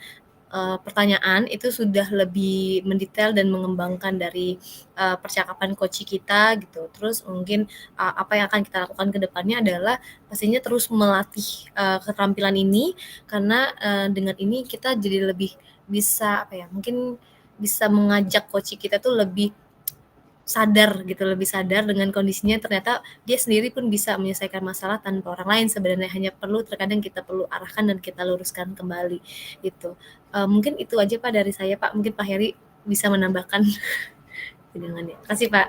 pertanyaan itu sudah lebih mendetail dan mengembangkan dari percakapan coach kita gitu. Terus mungkin apa yang akan kita lakukan ke depannya adalah pastinya terus melatih keterampilan ini, karena dengan ini kita jadi lebih bisa mungkin bisa mengajak coach kita tuh lebih sadar gitu, lebih sadar dengan kondisinya. Ternyata dia sendiri pun bisa menyelesaikan masalah tanpa orang lain sebenarnya, hanya terkadang kita perlu arahkan dan kita luruskan kembali gitu. Mungkin itu aja Pak dari saya Pak, mungkin Pak Heri bisa menambahkan pandangannya. Terima kasih Pak.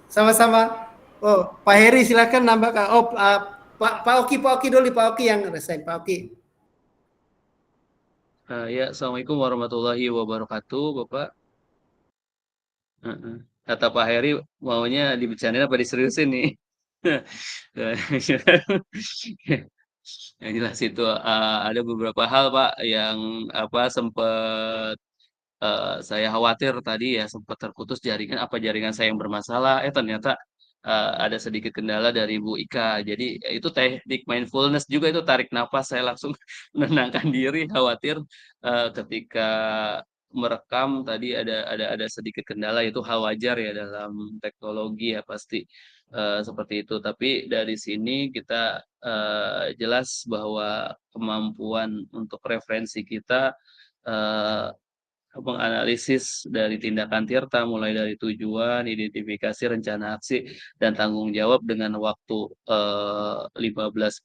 Sama-sama. Oh, Pak Heri silakan nambahkan. Oh, Pak Oki dulu, Pak Oki yang resign, Pak Oki. Ya, Assalamualaikum warahmatullahi wabarakatuh, Bapak. Kata Pak Heri maunya dibicarain apa diseriusin nih? Yang jelas itu ada beberapa hal Pak yang sempat saya khawatir tadi ya, sempat terputus jaringan, apa jaringan saya yang bermasalah. Ternyata ada sedikit kendala dari Bu Ika. Jadi itu teknik mindfulness juga, itu tarik nafas, saya langsung menenangkan diri, khawatir ketika merekam tadi ada sedikit kendala, itu hal wajar ya dalam teknologi ya, pasti seperti itu. Tapi dari sini kita jelas bahwa kemampuan untuk referensi kita menganalisis dari tindakan Tirta mulai dari tujuan, identifikasi, rencana aksi, dan tanggung jawab dengan waktu 15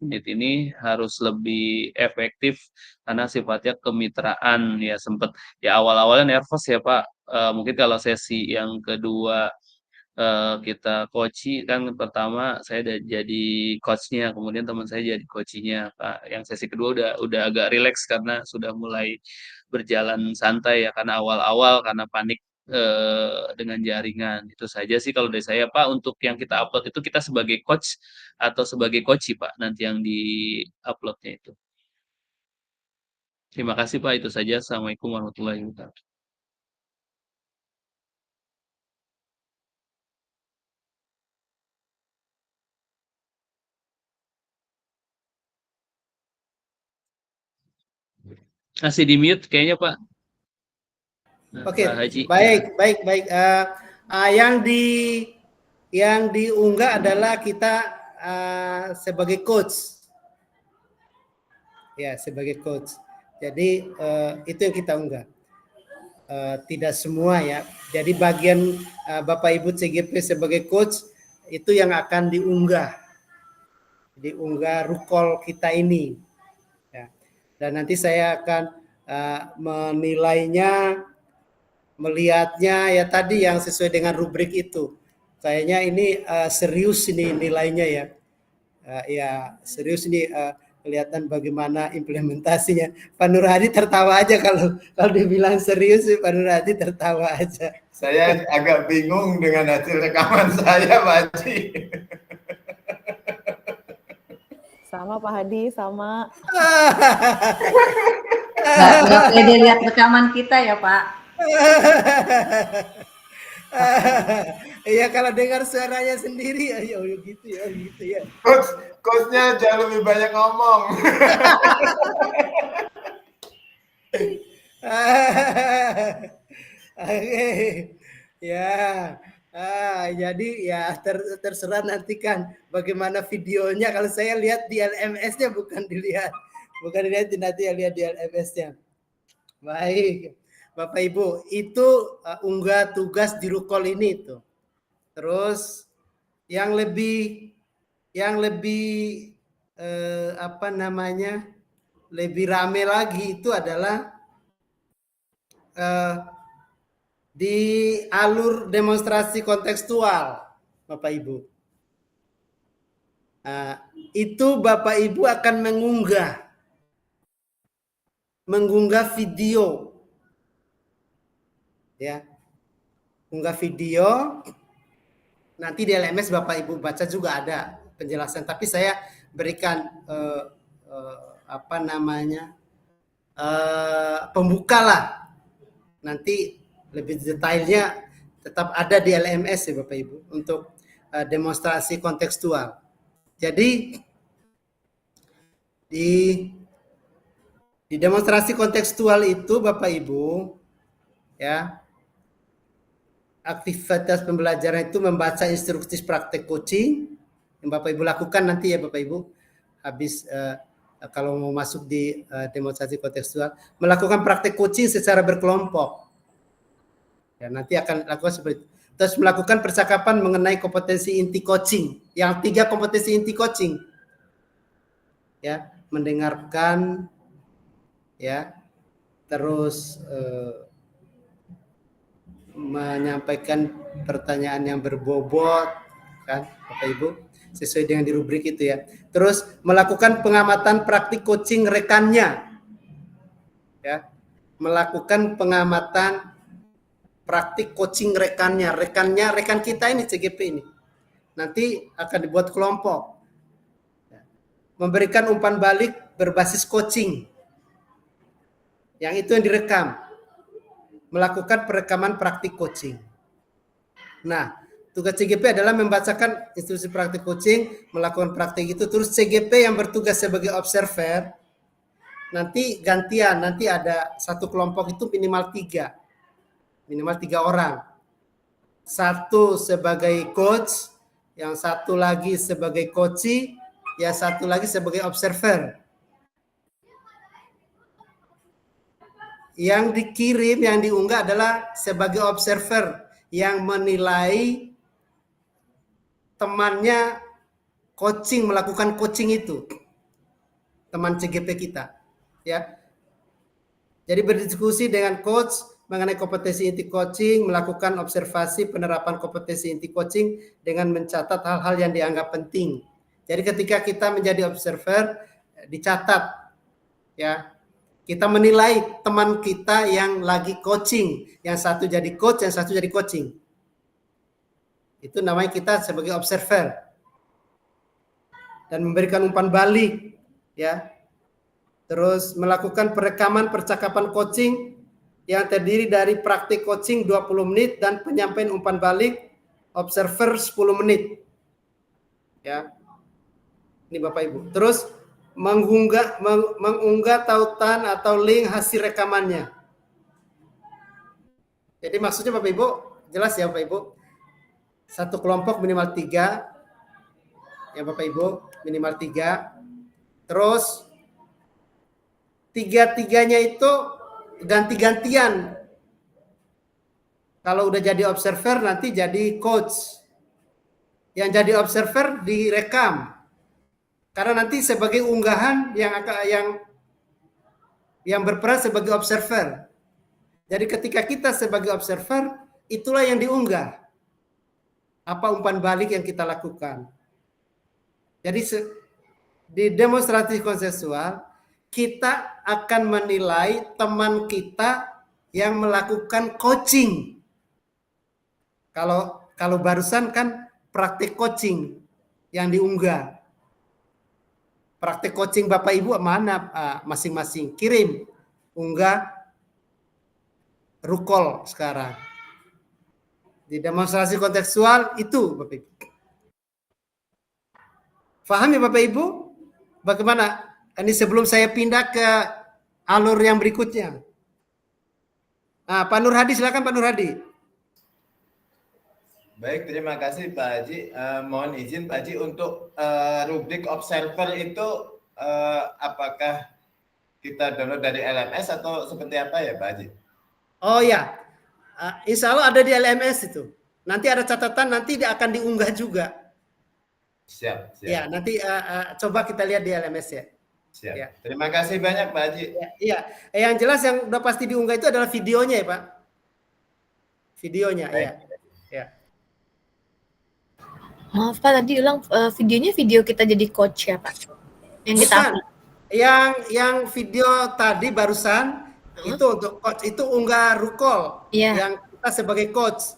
menit ini harus lebih efektif karena sifatnya kemitraan ya sempet ya awal-awalnya nervous ya Pak. Mungkin kalau sesi yang kedua kita coaching kan pertama saya jadi coachnya, kemudian teman saya jadi coachingnya Pak. Yang sesi kedua udah agak rileks karena sudah mulai berjalan santai ya karena awal-awal karena panik dengan jaringan. Itu saja sih kalau dari saya Pak. Untuk yang kita upload itu kita sebagai coach atau sebagai coach Pak nanti yang di uploadnya itu. Terima kasih Pak, itu saja. Assalamualaikum warahmatullahi wabarakatuh. Masih di mute kayaknya Pak. Oke, Pak Haji. baik. Yang diunggah adalah kita sebagai coach. Ya, sebagai coach. Jadi itu yang kita unggah. Tidak semua ya. Jadi bagian Bapak Ibu CGP sebagai coach itu yang akan diunggah. Diunggah rukol kita ini. Ya. Dan nanti saya akan menilainya, melihatnya ya tadi yang sesuai dengan rubrik itu. Kayaknya ini serius ini nilainya ya. Ya serius ini kelihatan bagaimana implementasinya. Pak Nur Hadi tertawa aja kalau dibilang serius sih Pak Nur Hadi tertawa aja. Saya agak bingung dengan hasil rekaman saya, Pak Haji. Sama Pak Hadi, sama. Nggak pede lihat rekaman kita ya Pak. Iya kalau dengar suaranya sendiri ya gitu ya. Coachnya jangan lebih banyak ngomong. Oke. Ya. Jadi ya terserah nanti kan bagaimana videonya. Kalau saya lihat di LMS-nya bukan dilihat nanti lihat di LMS-nya. Baik. Bapak Ibu, itu unggah tugas di rukol ini tuh. Terus yang lebih lebih rame lagi itu adalah di alur demonstrasi kontekstual, Bapak Ibu. Itu Bapak Ibu akan mengunggah video. Ya, unggah video, nanti di LMS Bapak Ibu baca juga ada penjelasan, tapi saya berikan pembuka lah, nanti lebih detailnya tetap ada di LMS ya Bapak Ibu untuk demonstrasi kontekstual. Jadi di demonstrasi kontekstual itu Bapak Ibu ya, aktivitas pembelajaran itu membaca instruksi praktek coaching yang Bapak Ibu lakukan nanti ya Bapak Ibu habis kalau mau masuk di demonstrasi kontekstual, melakukan praktek coaching secara berkelompok. Ya, nanti akan lakukan seperti itu. Terus melakukan percakapan mengenai kompetensi inti coaching. Yang 3 kompetensi inti coaching. Ya, mendengarkan ya. Terus menyampaikan pertanyaan yang berbobot kan Bapak Ibu sesuai dengan di rubrik itu ya. Terus melakukan pengamatan praktik coaching rekannya. Ya. Melakukan pengamatan praktik coaching rekan kita ini CGP ini. Nanti akan dibuat kelompok. Ya. Memberikan umpan balik berbasis coaching. Yang itu yang direkam. Melakukan perekaman praktik coaching. Nah, tugas CGP adalah membacakan instruksi praktik coaching, melakukan praktik itu, terus CGP yang bertugas sebagai observer, nanti gantian, nanti ada satu kelompok itu minimal 3 orang. Satu sebagai coach, yang satu lagi sebagai coachee, yang satu lagi sebagai observer. yang dikirim, yang diunggah adalah sebagai observer yang menilai temannya melakukan coaching itu, teman CGP kita, ya. Jadi berdiskusi dengan coach mengenai kompetensi inti coaching, melakukan observasi penerapan kompetensi inti coaching dengan mencatat hal-hal yang dianggap penting. Jadi ketika kita menjadi observer, dicatat, ya. Kita menilai teman kita yang lagi coaching, yang satu jadi coach, yang satu jadi coaching. Itu namanya kita sebagai observer. Dan memberikan umpan balik, ya. Terus melakukan perekaman percakapan coaching yang terdiri dari praktik coaching 20 menit dan penyampaian umpan balik observer 10 menit. Ya. Ini Bapak Ibu. Terus mengunggah tautan atau link hasil rekamannya. Jadi maksudnya Bapak Ibu, jelas ya Bapak Ibu. Satu kelompok minimal 3. Ya Bapak Ibu, minimal 3. Terus 3-3-nya itu ganti-gantian. Kalau udah jadi observer nanti jadi coach. Yang jadi observer direkam. Karena nanti sebagai unggahan yang berperan sebagai observer. Jadi ketika kita sebagai observer, itulah yang diunggah. Apa umpan balik yang kita lakukan. Jadi di demonstrasi konsensual, kita akan menilai teman kita yang melakukan coaching. Kalau barusan kan praktik coaching yang diunggah. Praktik coaching Bapak Ibu mana masing-masing? Kirim, unggah, rukol sekarang. Di demonstrasi kontekstual itu Bapak Ibu. Paham ya Bapak Ibu? Bagaimana? Ini sebelum saya pindah ke alur yang berikutnya. Nah, Pak Nur Hadi, silakan Pak Nur Hadi. Baik, terima kasih Pak Haji. Mohon izin Pak Haji untuk rubrik observer itu apakah kita download dari LMS atau seperti apa ya Pak Haji? Oh ya, insya Allah ada di LMS itu. Nanti ada catatan, nanti dia akan diunggah juga. Siap. Ya, nanti coba kita lihat di LMS ya. Siap. Ya. Terima kasih banyak Pak Haji. Iya, yang jelas yang udah pasti diunggah itu adalah videonya ya Pak. Videonya, ya. Ya. Maaf Pak, tadi ulang videonya video kita jadi coach ya Pak? Yang kita Bukan. Yang video tadi barusan itu untuk coach, itu unggah rukol. Yang kita sebagai coach.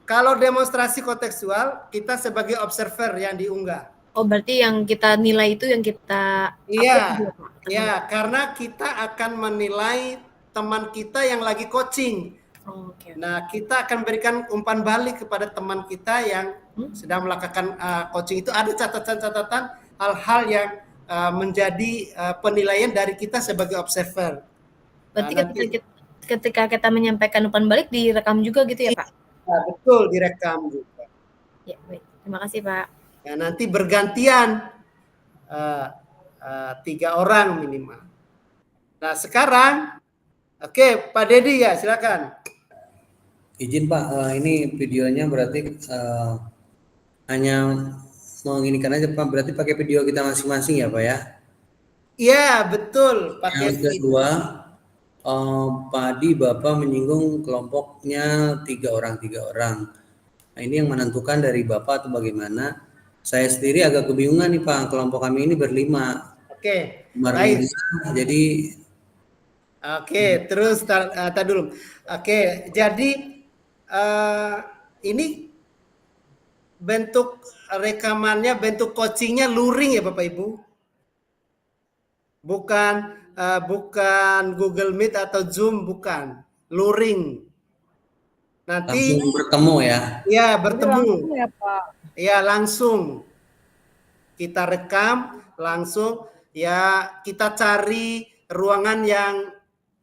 Kalau demonstrasi kontekstual, kita sebagai observer yang diunggah. Oh, berarti yang kita nilai itu yang kita Iya, karena kita akan menilai teman kita yang lagi coaching. Okay. Nah, kita akan berikan umpan balik kepada teman kita yang sedang melakukan coaching itu. Ada catatan-catatan hal-hal yang menjadi penilaian dari kita sebagai observer. Berarti ketika kita menyampaikan umpan balik direkam juga gitu ya Pak? Ya, betul, direkam juga. Ya, baik. Terima kasih Pak. Ya, nanti bergantian 3 orang minimal. Nah, sekarang oke, Pak Dedi ya, silakan. Izin Pak, ini videonya berarti hanya menginikan aja Pak, berarti pakai video kita masing-masing ya Pak ya? Iya, betul. Pakai yang kedua, Pak Adi Bapak menyinggung kelompoknya 3 orang. Nah, ini yang menentukan dari Bapak atau bagaimana? Saya sendiri agak kebingungan nih Pak, kelompok kami ini berlima. Oke, baik. Jadi terus tar dulu. Oke, jadi ini bentuk rekamannya, bentuk coachingnya luring ya Bapak Ibu. Bukan Google Meet atau Zoom, bukan. Luring. Nanti langsung bertemu ya. Iya, bertemu. Langsung ya, Pak. Iya, langsung. Kita rekam langsung, ya kita cari ruangan yang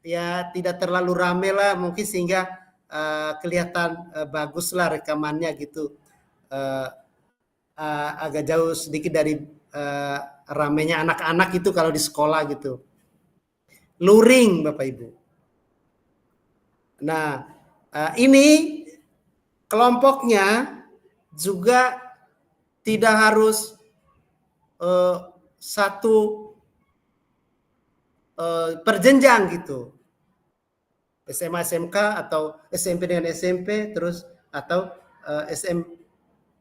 ya tidak terlalu rame lah, mungkin sehingga kelihatan bagus lah rekamannya gitu. Agak jauh sedikit dari ramenya anak-anak itu kalau di sekolah gitu. Luring Bapak Ibu. Nah, ini kelompoknya juga tidak harus satu perjenjang gitu. SMA SMK atau SMP dengan SMP terus atau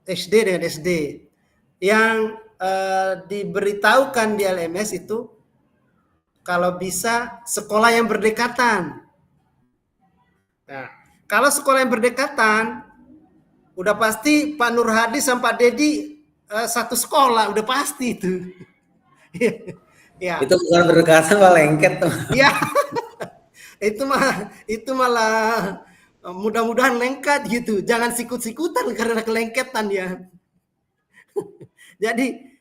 SD dengan SD. Yang diberitahukan di LMS itu kalau bisa sekolah yang berdekatan. Nah, kalau sekolah yang berdekatan udah pasti Pak Nur Hadi sama Pak Dedi satu sekolah, udah pasti itu. Ya. Itu bukan berdekatan, Pak, lengket. Ya. itu malah mudah-mudahan lengket gitu. Jangan sikut-sikutan karena kelengketan ya. Jadi,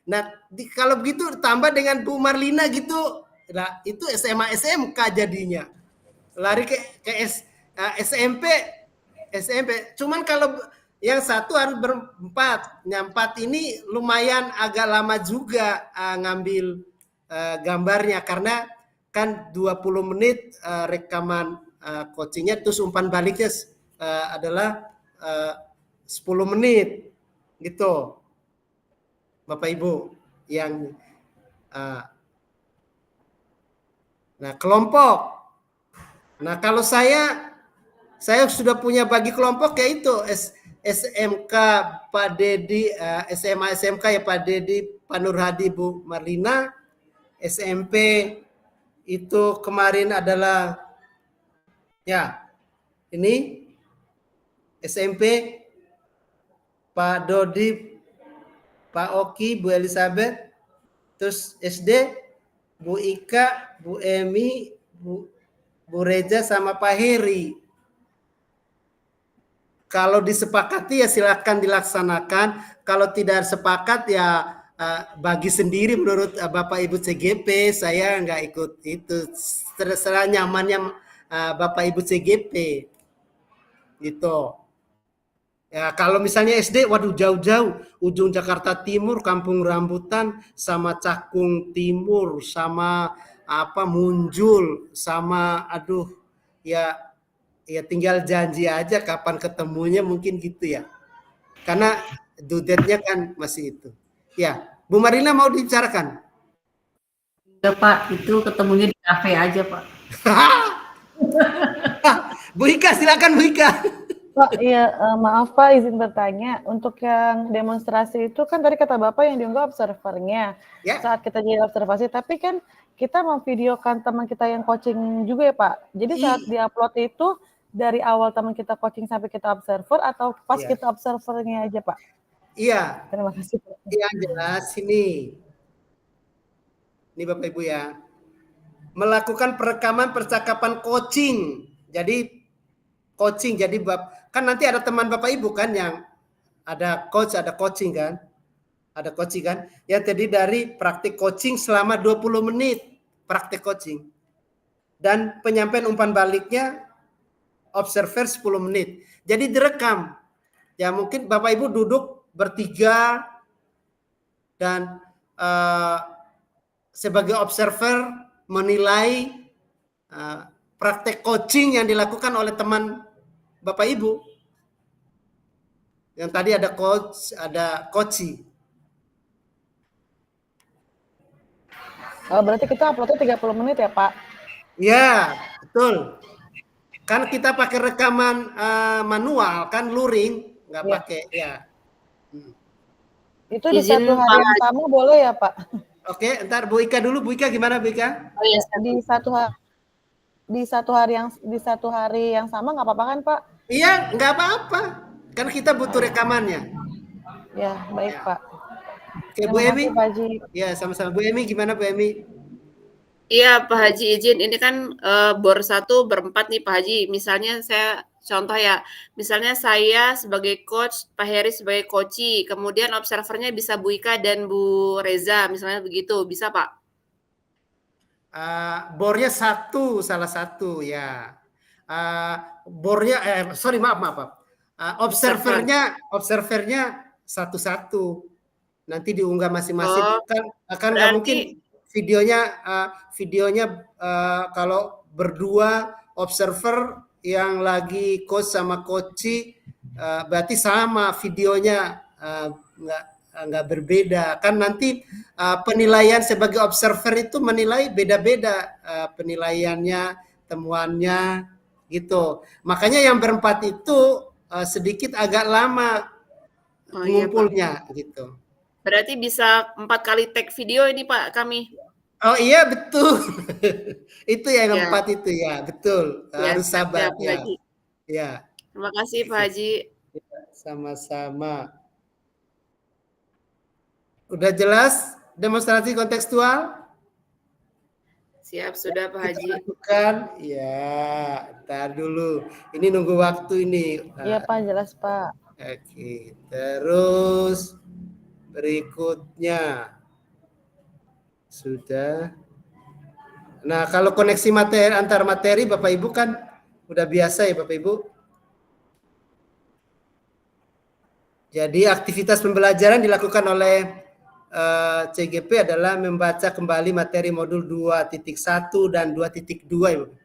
kalau begitu tambah dengan Bu Marlina gitu, nah itu SMA SMK jadinya. Lari ke SMP. Cuman kalau yang satu harus berempat. Yang 4 ini lumayan agak lama juga ngambil gambarnya karena kan 20 menit rekaman coachingnya, terus umpan baliknya adalah 10 menit gitu. Bapak Ibu yang nah kelompok. Nah kalau saya sudah punya bagi kelompok kayak itu SMK Pak Dedi, SMA SMK ya Pak Dedi, Pak Nur Hadi, Bu Marlina. SMP itu kemarin adalah ya ini SMP Pak Dodi, Pak Oki, Bu Elizabeth, terus SD Bu Ika, Bu Emi, Bu Reja sama Pak Heri. Kalau disepakati ya silakan dilaksanakan. Kalau tidak sepakat ya bagi sendiri menurut Bapak Ibu CGP. Saya nggak ikut itu. Terserah nyamannya Bapak Ibu CGP. Gitu. Ya kalau misalnya SD, waduh jauh-jauh, ujung Jakarta Timur, Kampung Rambutan, sama Cakung Timur, sama Munjul, sama ya tinggal janji aja kapan ketemunya mungkin gitu ya. Karena due date-nya kan masih itu. Ya, Bu Marina mau dibicarakan? Ya Pak, itu ketemunya di kafe aja Pak. Bu Ika, silakan Bu Ika. Pak, iya maaf Pak, izin bertanya. Untuk yang demonstrasi itu kan tadi kata Bapak yang diunggah observernya saat kita jadi observasi, tapi kan kita memvideokan teman kita yang coaching juga ya Pak. Jadi saat diupload itu dari awal teman kita coaching sampai kita observer atau pas kita observernya aja Pak? Iya. Terima kasih Pak. Yang jelas ini Bapak Ibu ya, melakukan perekaman percakapan coaching. Jadi coaching, jadi kan nanti ada teman Bapak Ibu kan yang ada coach, ada coaching kan. Ada coaching kan. Yang terdiri dari praktik coaching selama 20 menit. Praktik coaching. Dan penyampaian umpan baliknya observer 10 menit. Jadi direkam. Ya mungkin Bapak Ibu duduk bertiga dan sebagai observer menilai praktek coaching yang dilakukan oleh teman Bapak Ibu. Yang tadi ada coach, ada coaching. Berarti kita uploadnya 30 menit ya Pak? Ya, betul. Kan kita pakai rekaman manual, kan luring, nggak pakai ya. Itu di satu hari yang sama boleh ya Pak? Oke, ntar Bu Ika dulu. Bu Ika gimana Bu Ika? Oh iya, di satu hari yang sama nggak apa-apa kan Pak? Iya, nggak apa-apa. Kan kita butuh rekamannya. Ya, baik Pak. Oke, Bu Emi. Ya, sama-sama. Bu Emi gimana Bu Emi? Iya, Pak Haji izin. Ini kan bor 1 berempat nih Pak Haji. Misalnya saya contoh ya, misalnya saya sebagai coach, Pak Heri sebagai coachi, kemudian observernya bisa Bu Ika dan Bu Reza, misalnya begitu. Bisa Pak? Bornya salah satu ya. Bornya, maaf. Observernya satu-satu. Nanti diunggah masing-masing. Kan nggak mungkin videonya kalau berdua observer yang lagi coach sama coach berarti sama videonya, nggak berbeda kan. Nanti penilaian sebagai observer itu menilai beda-beda penilaiannya, temuannya gitu. Makanya yang berempat itu sedikit agak lama ngumpulnya gitu. Berarti bisa 4 kali tag video ini Pak kami. Oh iya betul. Itu yang keempat itu ya, betul. Harus sabar ya. Ya. Terima kasih Pak Haji. Sama-sama. Udah jelas demonstrasi kontekstual? Siap sudah Pak Haji. Bukan? Ya, ntar dulu. Ini nunggu waktu ini. Iya Pak, jelas Pak. Oke, terus berikutnya sudah. Nah, kalau koneksi materi antar materi Bapak Ibu kan udah biasa ya Bapak Ibu. Jadi aktivitas pembelajaran dilakukan oleh CGP adalah membaca kembali materi modul 2.1 dan 2.2 ya Bapak.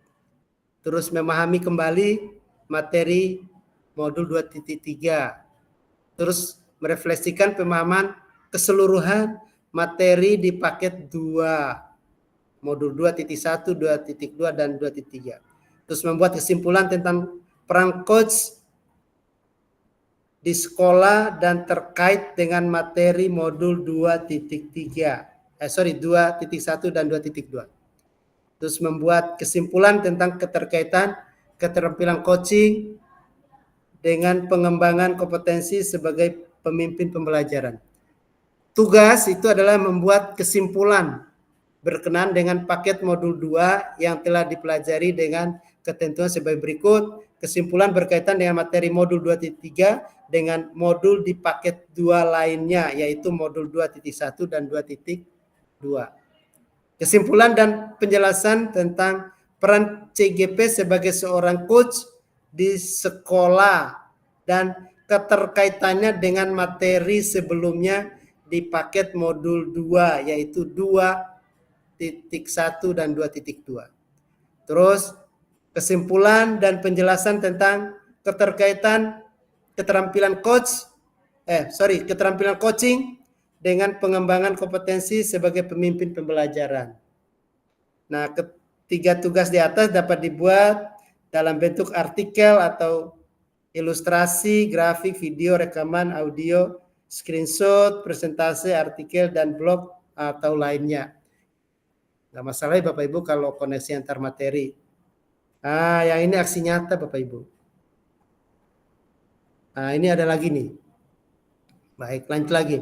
Terus memahami kembali materi modul 2.3. Terus merefleksikan pemahaman keseluruhan materi di paket 2, modul 2.1, 2.2, dan 2.3. Terus membuat kesimpulan tentang peran coach di sekolah dan terkait dengan materi modul 2.1 dan 2.2. Terus membuat kesimpulan tentang keterkaitan keterampilan coaching dengan pengembangan kompetensi sebagai pemimpin pembelajaran. Tugas itu adalah membuat kesimpulan berkenaan dengan paket modul 2 yang telah dipelajari dengan ketentuan sebagai berikut. Kesimpulan berkaitan dengan materi modul 2.3 dengan modul di paket 2 lainnya, yaitu modul 2.1 dan 2.2. Kesimpulan dan penjelasan tentang peran CGP sebagai seorang coach di sekolah dan keterkaitannya dengan materi sebelumnya di paket modul 2, yaitu 2.1 dan 2.2. Terus kesimpulan dan penjelasan tentang keterkaitan keterampilan coaching dengan pengembangan kompetensi sebagai pemimpin pembelajaran. Nah, ketiga tugas di atas dapat dibuat dalam bentuk artikel atau ilustrasi, grafik, video, rekaman, audio, screenshot, presentasi, artikel, dan blog atau lainnya. Nggak masalah ya Bapak Ibu kalau koneksi antar materi. Yang ini aksi nyata Bapak Ibu. Ini ada lagi nih. Baik, lanjut lagi.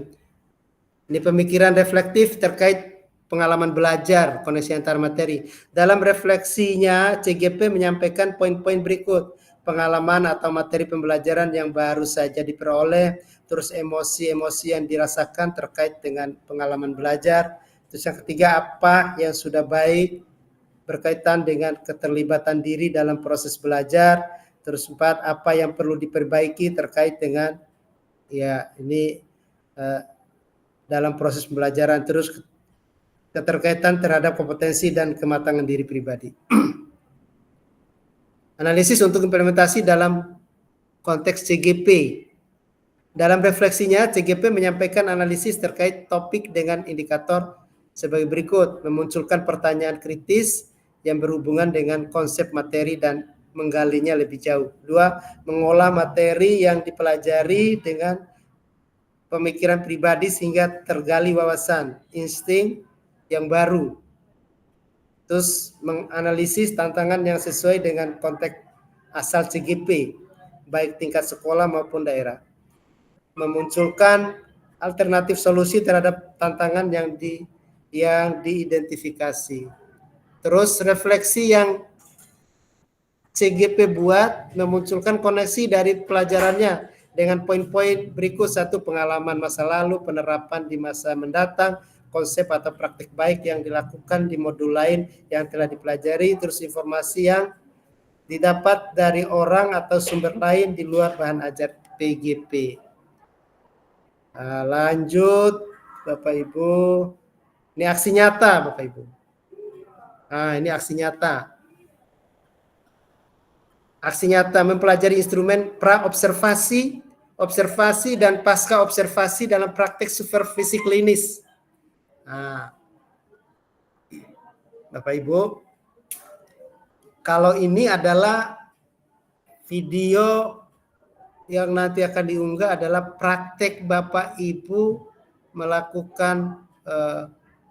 Ini pemikiran reflektif terkait pengalaman belajar, koneksi antar materi. Dalam refleksinya, CGP menyampaikan poin-poin berikut. Pengalaman atau materi pembelajaran yang baru saja diperoleh, terus emosi-emosi yang dirasakan terkait dengan pengalaman belajar. Terus yang ketiga, apa yang sudah baik berkaitan dengan keterlibatan diri dalam proses belajar. Terus 4, apa yang perlu diperbaiki terkait dengan dalam proses pembelajaran. Terus keterkaitan terhadap kompetensi dan kematangan diri pribadi. Analisis untuk implementasi dalam konteks CGP. Dalam refleksinya, CGP menyampaikan analisis terkait topik dengan indikator sebagai berikut. Memunculkan pertanyaan kritis yang berhubungan dengan konsep materi dan menggalinya lebih jauh. 2, mengolah materi yang dipelajari dengan pemikiran pribadi sehingga tergali wawasan, insting yang baru. Terus menganalisis tantangan yang sesuai dengan konteks asal CGP, baik tingkat sekolah maupun daerah. Memunculkan alternatif solusi terhadap tantangan yang diidentifikasi. Terus refleksi yang CGP buat memunculkan koneksi dari pelajarannya dengan poin-poin berikut. 1, pengalaman masa lalu, penerapan di masa mendatang, konsep atau praktik baik yang dilakukan di modul lain yang telah dipelajari, terus informasi yang didapat dari orang atau sumber lain di luar bahan ajar PGP. Lanjut Bapak Ibu. Ini aksi nyata Bapak Ibu. Ini aksi nyata. Aksi nyata mempelajari instrumen pra-observasi, observasi, dan pasca observasi dalam praktek supervisi klinis. Nah, Bapak Ibu, kalau ini adalah video yang nanti akan diunggah adalah praktek Bapak Ibu melakukan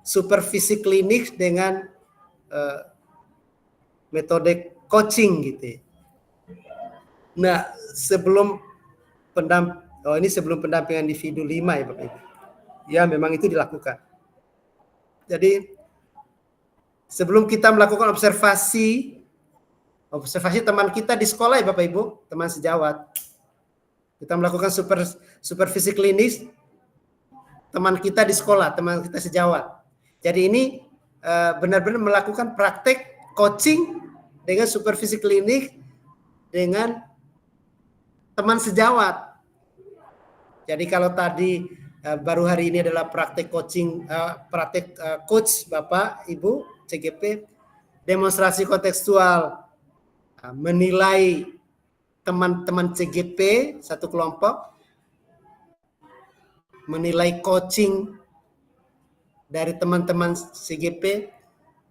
supervisi klinis dengan metode coaching gitu. Nah, sebelum pendampingan individu 5 ya Bapak Ibu. Ya, memang itu dilakukan. Jadi sebelum kita melakukan observasi teman kita di sekolah ya Bapak Ibu, teman sejawat. Kita melakukan supervisi klinis teman kita di sekolah, teman kita sejawat. Jadi ini benar-benar melakukan praktek coaching dengan supervisi klinis dengan teman sejawat. Jadi kalau tadi baru hari ini adalah praktek coaching, coach Bapak Ibu CGP, demonstrasi kontekstual, menilai teman-teman CGP satu kelompok, menilai coaching dari teman-teman CGP,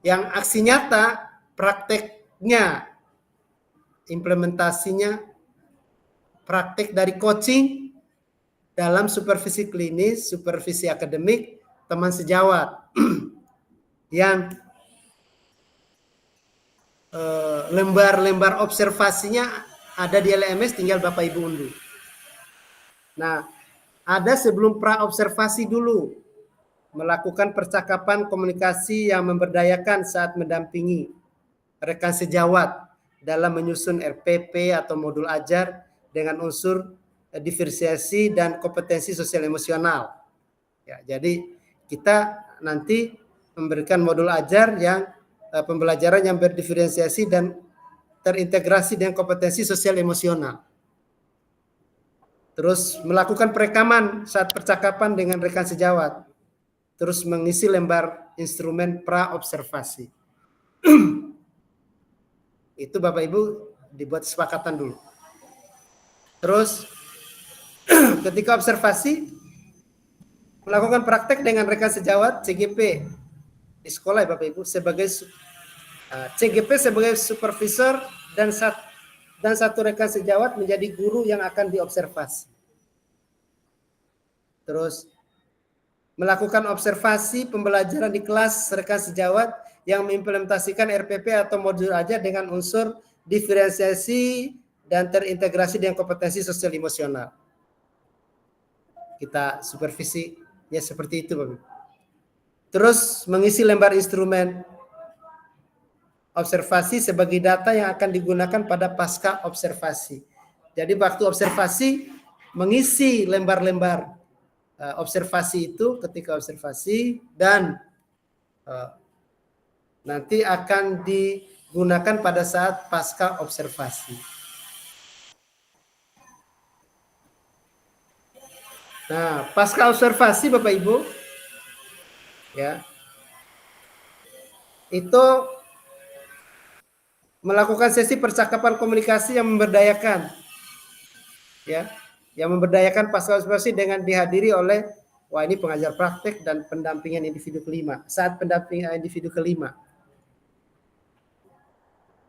yang aksi nyata prakteknya, implementasinya praktek dari coaching dalam supervisi klinis, supervisi akademik teman sejawat yang lembar-lembar observasinya ada di LMS, tinggal Bapak Ibu unduh. Nah, ada sebelum pra-observasi dulu, melakukan percakapan komunikasi yang memberdayakan saat mendampingi rekan sejawat dalam menyusun RPP atau modul ajar dengan unsur diferensiasi dan kompetensi sosial emosional. Ya, jadi kita nanti memberikan modul ajar yang pembelajaran yang berdiferensiasi dan terintegrasi dengan kompetensi sosial emosional. Terus melakukan perekaman saat percakapan dengan rekan sejawat. Terus mengisi lembar instrumen pra-observasi. Itu Bapak Ibu dibuat kesepakatan dulu. Terus ketika observasi, melakukan praktek dengan rekan sejawat CGP di sekolah ya Bapak Ibu, sebagai CGP sebagai supervisor dan satu rekan sejawat menjadi guru yang akan diobservasi. Terus melakukan observasi pembelajaran di kelas rekan sejawat yang mengimplementasikan RPP atau modul ajar dengan unsur diferensiasi dan terintegrasi dengan kompetensi sosial emosional. Kita supervisi ya seperti itu Bapak. Terus mengisi lembar instrumen observasi sebagai data yang akan digunakan pada pasca observasi. Jadi waktu observasi mengisi lembar-lembar observasi itu ketika observasi dan nanti akan digunakan pada saat pasca observasi. Nah, pasca observasi Bapak Ibu, ya, itu melakukan sesi percakapan komunikasi yang memberdayakan, ya, yang memberdayakan pasca observasi dengan dihadiri oleh, ini pengajar praktek dan pendampingan individu kelima, saat pendampingan individu kelima.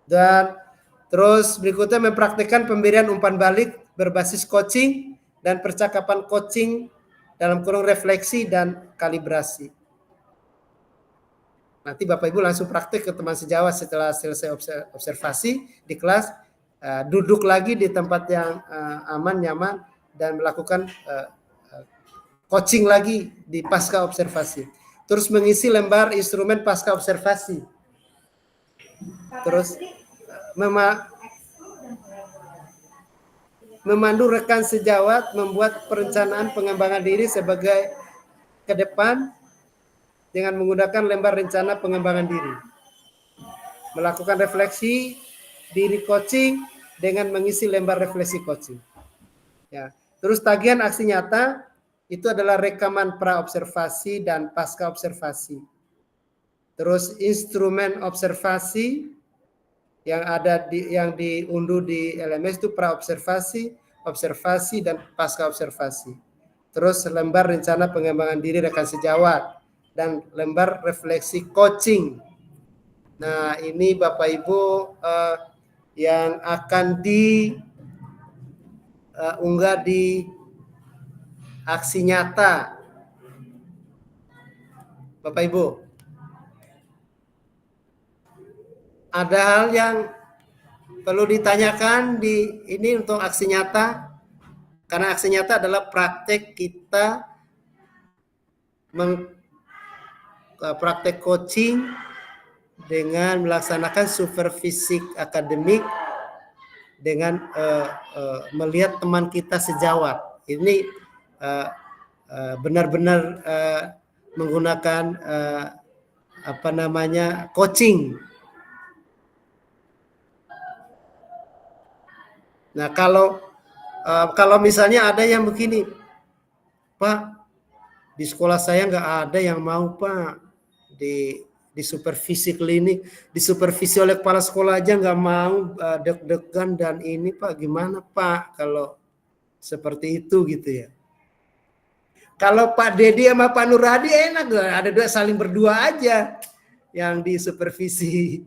Dan terus berikutnya mempraktikkan pemberian umpan balik berbasis coaching dan percakapan coaching dalam kurung refleksi dan kalibrasi. Nanti Bapak Ibu langsung praktik ke teman sejawat setelah selesai observasi di kelas, duduk lagi di tempat yang aman, nyaman, dan melakukan coaching lagi di pasca observasi. Terus mengisi lembar instrumen pasca observasi. Terus memandu rekan sejawat membuat perencanaan pengembangan diri sebagai ke depan dengan menggunakan lembar rencana pengembangan diri. Melakukan refleksi diri coaching dengan mengisi lembar refleksi coaching. Ya. Terus tagihan aksi nyata itu adalah rekaman pra-observasi dan pasca observasi. Terus instrumen observasi yang ada yang diunduh di LMS itu praobservasi, observasi, dan pasca observasi. Terus lembar rencana pengembangan diri rekan sejawat dan lembar refleksi coaching. Nah, ini Bapak Ibu yang akan diunggah di aksi nyata. Bapak Ibu, ada hal yang perlu ditanyakan ini untuk aksi nyata, karena aksi nyata adalah praktek kita praktek coaching dengan melaksanakan supervisi akademik dengan melihat teman kita sejawat. Ini benar-benar menggunakan coaching. Nah, kalau misalnya ada yang begini, Pak, di sekolah saya nggak ada yang mau, Pak, di supervisi klinik, disupervisi oleh kepala sekolah aja nggak mau, deg-degan dan ini, Pak, gimana, Pak, kalau seperti itu gitu ya. Kalau Pak Dedi sama Pak Nur Hadi enak, ada dua saling berdua aja yang disupervisi.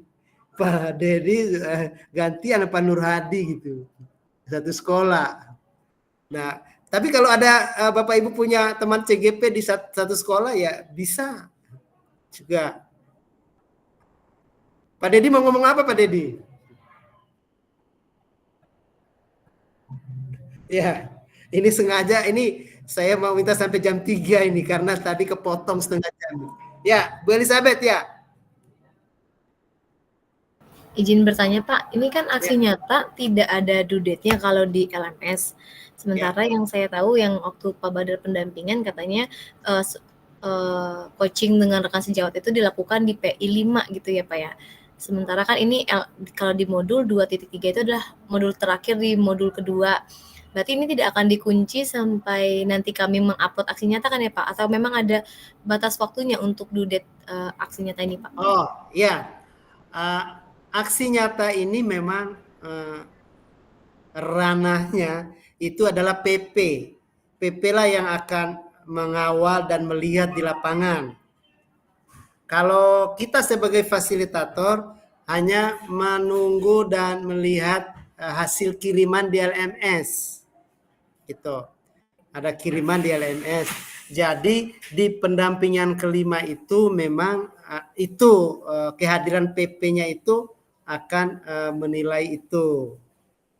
Pak Dedi gantian Pak Nur Hadi gitu, satu sekolah. Nah, tapi kalau ada Bapak Ibu punya teman CGP di satu sekolah ya bisa juga. Pak Dedi mau ngomong apa, Pak Dedi? Ya, ini sengaja, ini saya mau minta sampai jam 3 ini karena tadi kepotong setengah jam. Ya, Bu Elizabeth ya. Izin bertanya Pak, ini kan aksi nyata tidak ada due date-nya kalau di LMS. Sementara yang saya tahu yang waktu Pak Badar pendampingan katanya coaching dengan rekan sejawat itu dilakukan di PI 5 gitu ya Pak ya. Sementara kan ini kalau di modul 2.3 itu adalah modul terakhir di modul kedua. Berarti ini tidak akan dikunci sampai nanti kami mengupload aksi nyata kan ya Pak? Atau memang ada batas waktunya untuk due date aksi nyata ini Pak? Oh iya, aksi nyata ini memang ranahnya itu adalah PP. PP lah yang akan mengawal dan melihat di lapangan. Kalau kita sebagai fasilitator hanya menunggu dan melihat hasil kiriman di LMS. Gitu. Ada kiriman di LMS. Jadi di pendampingan kelima itu memang itu kehadiran PP-nya itu akan menilai itu.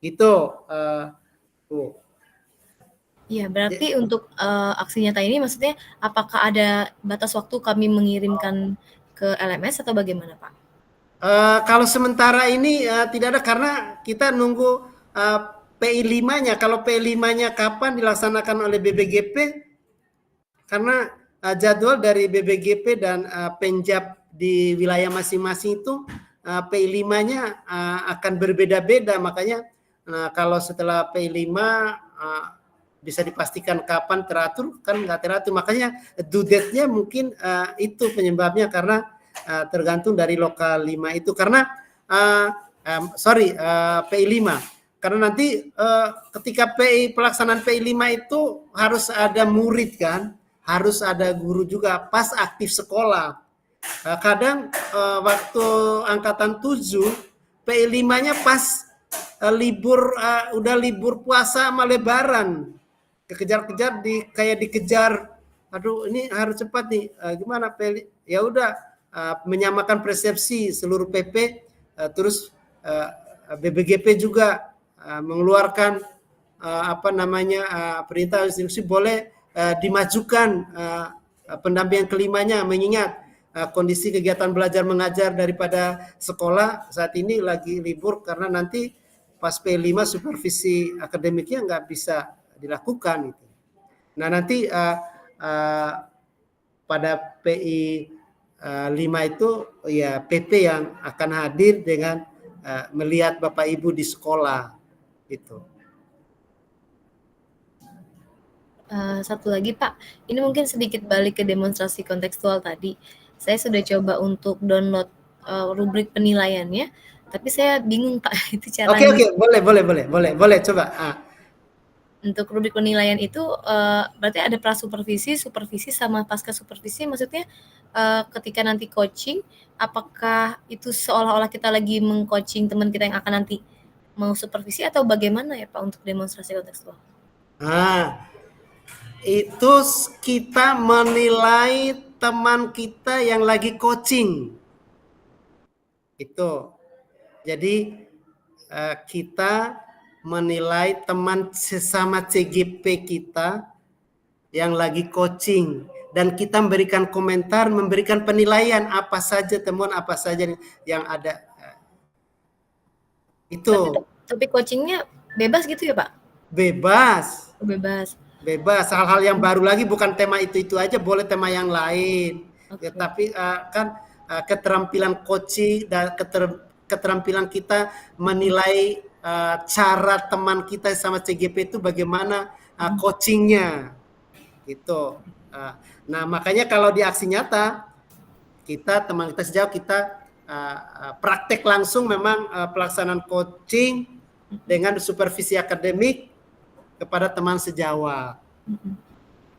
Gitu. Iya, berarti untuk aksi nyata ini maksudnya apakah ada batas waktu kami mengirimkan ke LMS atau bagaimana Pak? Kalau sementara ini tidak ada karena kita nunggu PI 5-nya. Kalau PI 5-nya kapan dilaksanakan oleh BBGP? Karena jadwal dari BBGP dan Penjab di wilayah masing-masing itu PI 5-nya akan berbeda-beda. Makanya kalau setelah PI 5 bisa dipastikan kapan teratur, kan nggak teratur. Makanya due date-nya mungkin itu penyebabnya karena tergantung dari lokal 5 itu. Karena PI 5. Karena nanti ketika pelaksanaan PI 5 itu harus ada murid kan, harus ada guru juga pas aktif sekolah. Kadang waktu angkatan 7 PI 5-nya pas libur udah libur puasa sama lebaran. Kejar-kejar kayak dikejar, aduh ini harus cepat nih, gimana PI? Ya udah menyamakan persepsi seluruh PP, terus BBGP juga mengeluarkan perintah instruksi boleh dimajukan pendampingan kelimanya, mengingat kondisi kegiatan belajar mengajar daripada sekolah saat ini lagi libur karena nanti pas P5 supervisi akademiknya nggak bisa dilakukan itu. Nah nanti pada PI 5 itu ya PP yang akan hadir dengan melihat Bapak Ibu di sekolah itu. Satu lagi Pak, ini mungkin sedikit balik ke demonstrasi kontekstual tadi. Saya sudah coba untuk download rubrik penilaiannya Tapi saya bingung Pak, itu Oke, caranya. boleh coba. Untuk rubrik penilaian itu berarti ada prasupervisi, supervisi, sama pasca supervisi. Maksudnya ketika nanti coaching, apakah itu seolah-olah kita lagi meng-coaching teman kita yang akan nanti mau supervisi atau bagaimana ya Pak untuk demonstrasi kontekstual? Itu kita menilai teman kita yang lagi coaching. Itu. Jadi kita menilai teman sesama CGP kita yang lagi coaching dan kita memberikan komentar, memberikan penilaian apa saja temuan apa saja yang ada. Itu. Tapi coachingnya bebas gitu ya Pak? Bebas. Bebas. Hal-hal yang baru lagi, bukan tema itu aja, boleh tema yang lain. Ya, tapi kan keterampilan coaching dan keterampilan kita menilai cara teman kita sama CGP itu bagaimana coachingnya gitu. Nah makanya kalau di aksi nyata kita teman kita sejauh kita praktek langsung memang pelaksanaan coaching dengan supervisi akademik kepada teman sejawat.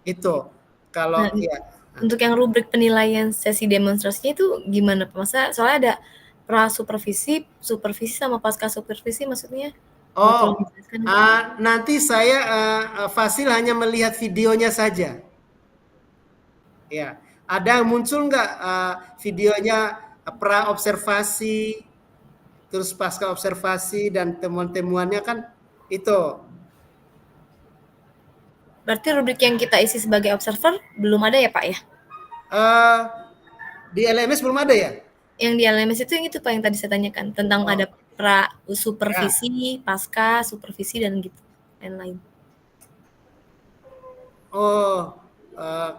Itu kalau ya. Untuk yang rubrik penilaian sesi demonstrasinya itu gimana Pak? Masa soalnya ada pra-supervisi, supervisi sama pasca supervisi maksudnya? Nanti saya Fasil hanya melihat videonya saja. Ya, ada yang muncul nggak videonya pra observasi, terus pasca observasi dan temuan-temuannya kan itu. Berarti rubrik yang kita isi sebagai observer belum ada ya Pak ya? Di LMS belum ada ya? Yang di LMS itu yang itu Pak yang tadi saya tanyakan tentang ada pra supervisi, pasca supervisi dan gitu lain-lain.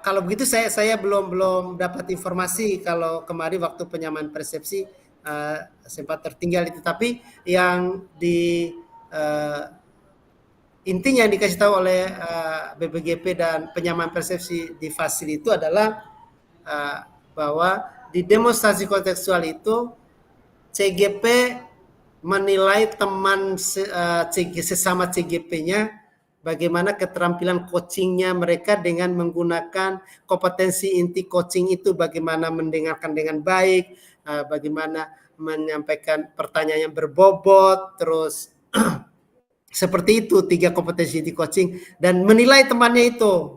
Kalau begitu saya belum dapat informasi. Kalau kemarin waktu penyamaan persepsi sempat tertinggal itu, tapi yang di intinya yang dikasih tahu oleh BPGP dan penyamaan persepsi di Fasil itu adalah bahwa di demonstrasi kontekstual itu CGP menilai teman sesama CGP-nya bagaimana keterampilan coachingnya mereka dengan menggunakan kompetensi inti coaching itu, bagaimana mendengarkan dengan baik, bagaimana menyampaikan pertanyaan yang berbobot, terus seperti itu 3 kompetensi inti coaching dan menilai temannya itu.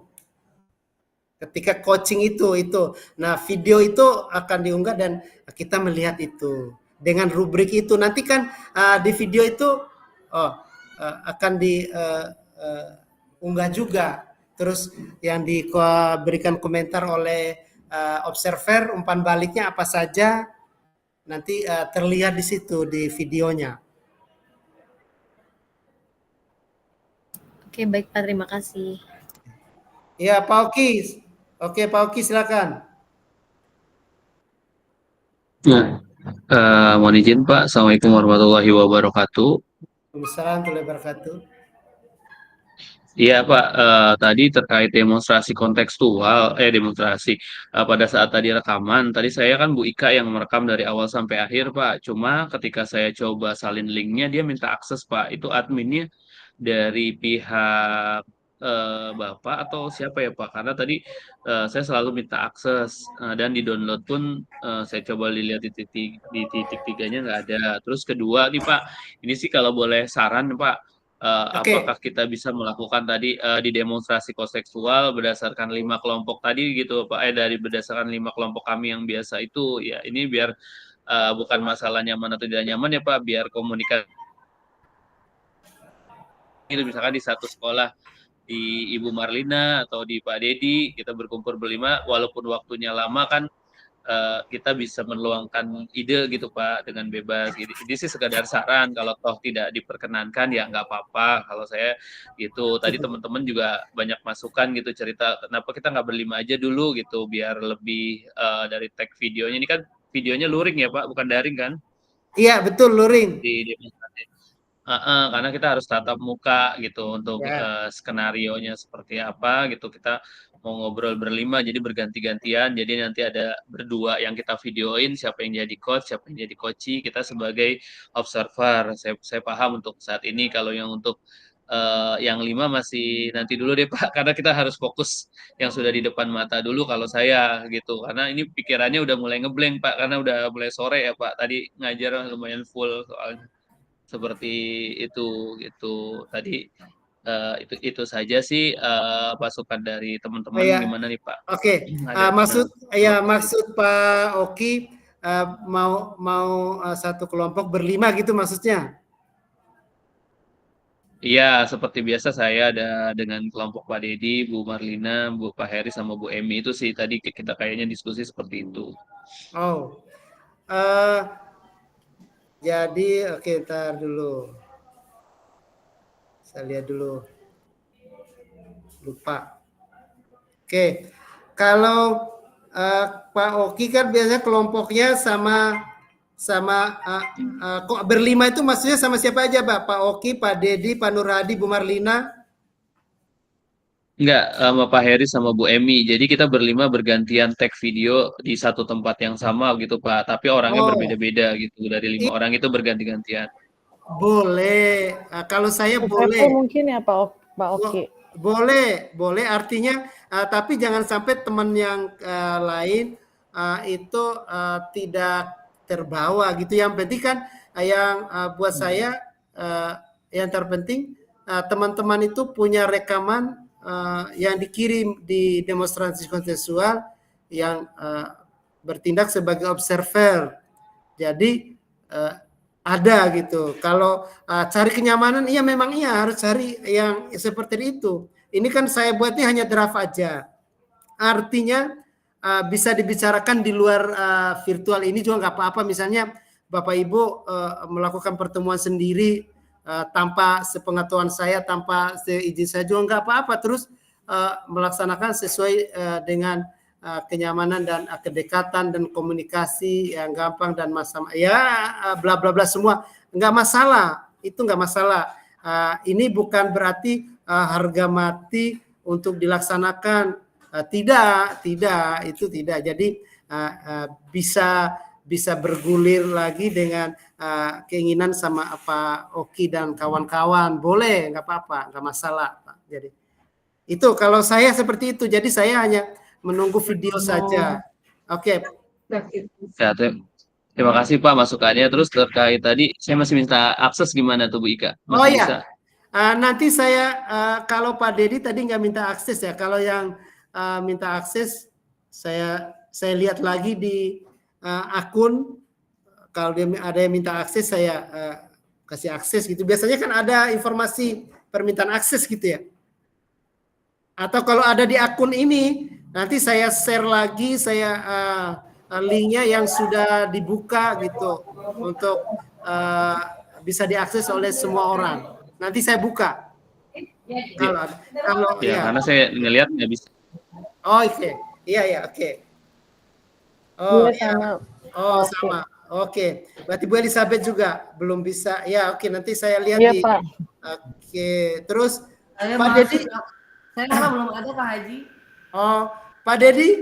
Ketika coaching itu. Nah, video itu akan diunggah dan kita melihat itu. Dengan rubrik itu nanti kan di video itu akan diunggah juga. Terus yang diberikan komentar oleh observer, umpan baliknya apa saja nanti terlihat di situ di videonya. Oke, baik Pak, terima kasih. Ya, Pak Oki. Oke, Pak Oki silakan. Mohon izin Pak. Assalamualaikum warahmatullahi wabarakatuh. Waalaikumsalam warahmatullahi wabarakatuh. Iya Pak, tadi terkait demonstrasi kontekstual, pada saat tadi rekaman, tadi saya kan Bu Ika yang merekam dari awal sampai akhir Pak. Cuma ketika saya coba salin linknya, dia minta akses Pak. Itu adminnya dari pihak Bapak atau siapa ya Pak? Karena tadi saya selalu minta akses dan di download pun saya coba lihat di titik 3-nya nggak ada. Terus kedua nih Pak, ini sih kalau boleh saran Pak. Apakah kita bisa melakukan tadi di demonstrasi kontekstual berdasarkan 5 kelompok tadi gitu Pak, dari berdasarkan 5 kelompok kami yang biasa itu ya, ini biar bukan masalah nyaman atau tidak nyaman ya Pak, biar komunikasi itu misalkan di satu sekolah di Ibu Marlina atau di Pak Dedi kita berkumpul berlima, walaupun waktunya lama kan kita bisa meluangkan ide gitu Pak dengan bebas. Ini sih sekedar saran, kalau toh tidak diperkenankan ya nggak apa-apa. Kalau saya gitu, tadi teman-teman juga banyak masukan gitu cerita kenapa kita nggak berlima aja dulu gitu biar lebih dari tag videonya. Ini kan videonya luring ya Pak, bukan daring kan? Iya betul, luring. Di demonstrasi. Karena kita harus tatap muka gitu untuk skenarionya seperti apa gitu, kita mau ngobrol berlima, jadi berganti-gantian. Jadi nanti ada berdua yang kita videoin, siapa yang jadi coach, siapa yang jadi coachee, kita sebagai observer. Saya paham untuk saat ini. Kalau yang untuk yang 5 masih nanti dulu deh Pak, karena kita harus fokus yang sudah di depan mata dulu kalau saya gitu. Karena ini pikirannya udah mulai ngeblank Pak, karena udah mulai sore ya Pak. Tadi ngajar lumayan full soalnya. Seperti itu gitu. Tadi itu saja sih masukan dari teman-teman. Gimana nih Pak? Oke. Maksud Pak Oki mau satu kelompok berlima gitu maksudnya? Iya, seperti biasa saya ada dengan kelompok Pak Dedi, Bu Marlina, Pak Heri, sama Bu Emi. Itu sih tadi kita kayaknya diskusi seperti itu. Oh, jadi oke, ntar dulu. Saya lihat dulu. Lupa. Oke, kalau Pak Oki kan biasanya kelompoknya kok berlima itu maksudnya sama siapa aja Pak Oki, Pak Dedi, Pak Nur Hadi, Bu Marlina? Enggak, sama Pak Heri sama Bu Emi. Jadi kita berlima bergantian tag video di satu tempat yang sama gitu Pak. Tapi orangnya berbeda-beda gitu. Dari 5 orang itu berganti-gantian. Boleh. Kalau saya boleh. Mungkin ya Pak Oki. Boleh. Artinya, tapi jangan sampai teman yang lain itu tidak terbawa gitu. Yang penting kan yang buat saya yang terpenting teman-teman itu punya rekaman yang dikirim di demonstrasi kontekstual yang bertindak sebagai observer. Jadi ada gitu. Kalau cari kenyamanan, iya memang harus cari yang seperti itu. Ini kan saya buatnya hanya draft aja. Artinya bisa dibicarakan di luar virtual ini juga nggak apa-apa. Misalnya Bapak Ibu melakukan pertemuan sendiri tanpa sepengetahuan saya, tanpa seizin saya juga nggak apa-apa. Terus melaksanakan sesuai dengan kenyamanan dan kedekatan dan komunikasi yang gampang dan bla bla bla semua nggak masalah, itu nggak masalah. Ini bukan berarti harga mati untuk dilaksanakan, tidak itu tidak. Jadi bisa bergulir lagi dengan keinginan sama apa Oki dan kawan-kawan, boleh, nggak apa-apa, nggak masalah Pak. Jadi itu kalau saya seperti itu, jadi saya hanya menunggu video saja. Oke. Ya, terima kasih Pak masukannya. Terus terkait tadi saya masih minta akses gimana tuh Bu Ika? Masih bisa? Nanti saya kalau Pak Dedi tadi nggak minta akses ya. Kalau yang minta akses saya lihat lagi di akun. Kalau dia ada yang minta akses saya kasih akses gitu. Biasanya kan ada informasi permintaan akses gitu ya. Atau kalau ada di akun ini, nanti saya share lagi, saya linknya yang sudah dibuka gitu untuk bisa diakses oleh semua orang. Nanti saya buka. Kalau karena saya ngelihat nggak bisa. Oh oke, iya oke. Oh iya. Oh sama. Oke, berarti Bu Elizabeth juga belum bisa. Ya oke, nanti saya lihat di. Pak. Oke, terus Pak Dedi. Saya belum ada Pak Haji. Oh, Pak Dedi,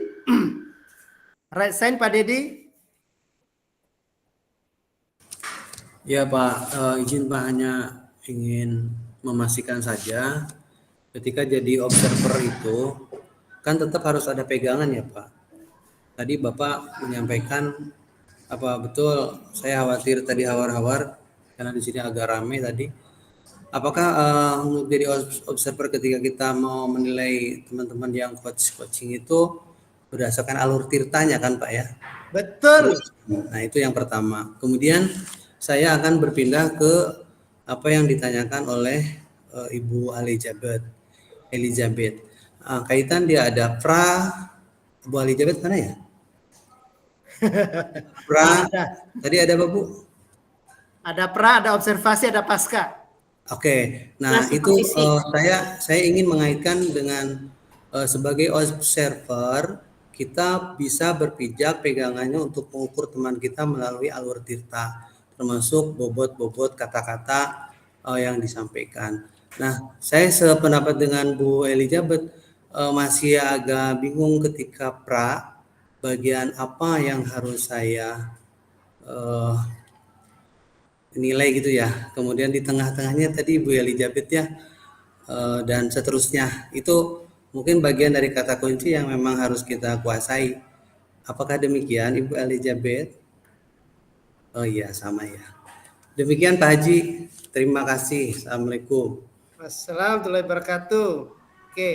right sign Pak Dedi. Ya Pak, izin Pak hanya ingin memastikan saja ketika jadi observer itu kan tetap harus ada pegangan ya Pak. Tadi Bapak menyampaikan apa betul, saya khawatir tadi hawar-hawar karena di sini agak ramai tadi. Apakah untuk jadi observer ketika kita mau menilai teman-teman yang coaching itu berdasarkan alur tirtanya kan Pak ya? Betul. Nah itu yang pertama. Kemudian saya akan berpindah ke apa yang ditanyakan oleh Ibu Elizabeth. Kaitan dia ada Bu Elizabeth mana ya? Tadi ada apa Bu? Ada ada observasi, ada pasca. Oke, nah itu saya ingin mengaitkan dengan sebagai observer kita bisa berpijak pegangannya untuk mengukur teman kita melalui alur tirta, termasuk bobot-bobot kata-kata yang disampaikan. Nah, saya sependapat dengan Bu Elizabeth, masih agak bingung ketika pra, bagian apa yang harus saya nilai gitu ya. Kemudian di tengah-tengahnya tadi Bu Elizabeth ya, dan seterusnya. Itu mungkin bagian dari kata kunci yang memang harus kita kuasai. Apakah demikian Ibu Elizabeth? Oh iya, sama ya. Demikian Pak Haji. Terima kasih. Assalamualaikum. Assalamualaikum warahmatullahi wabarakatuh. Oke.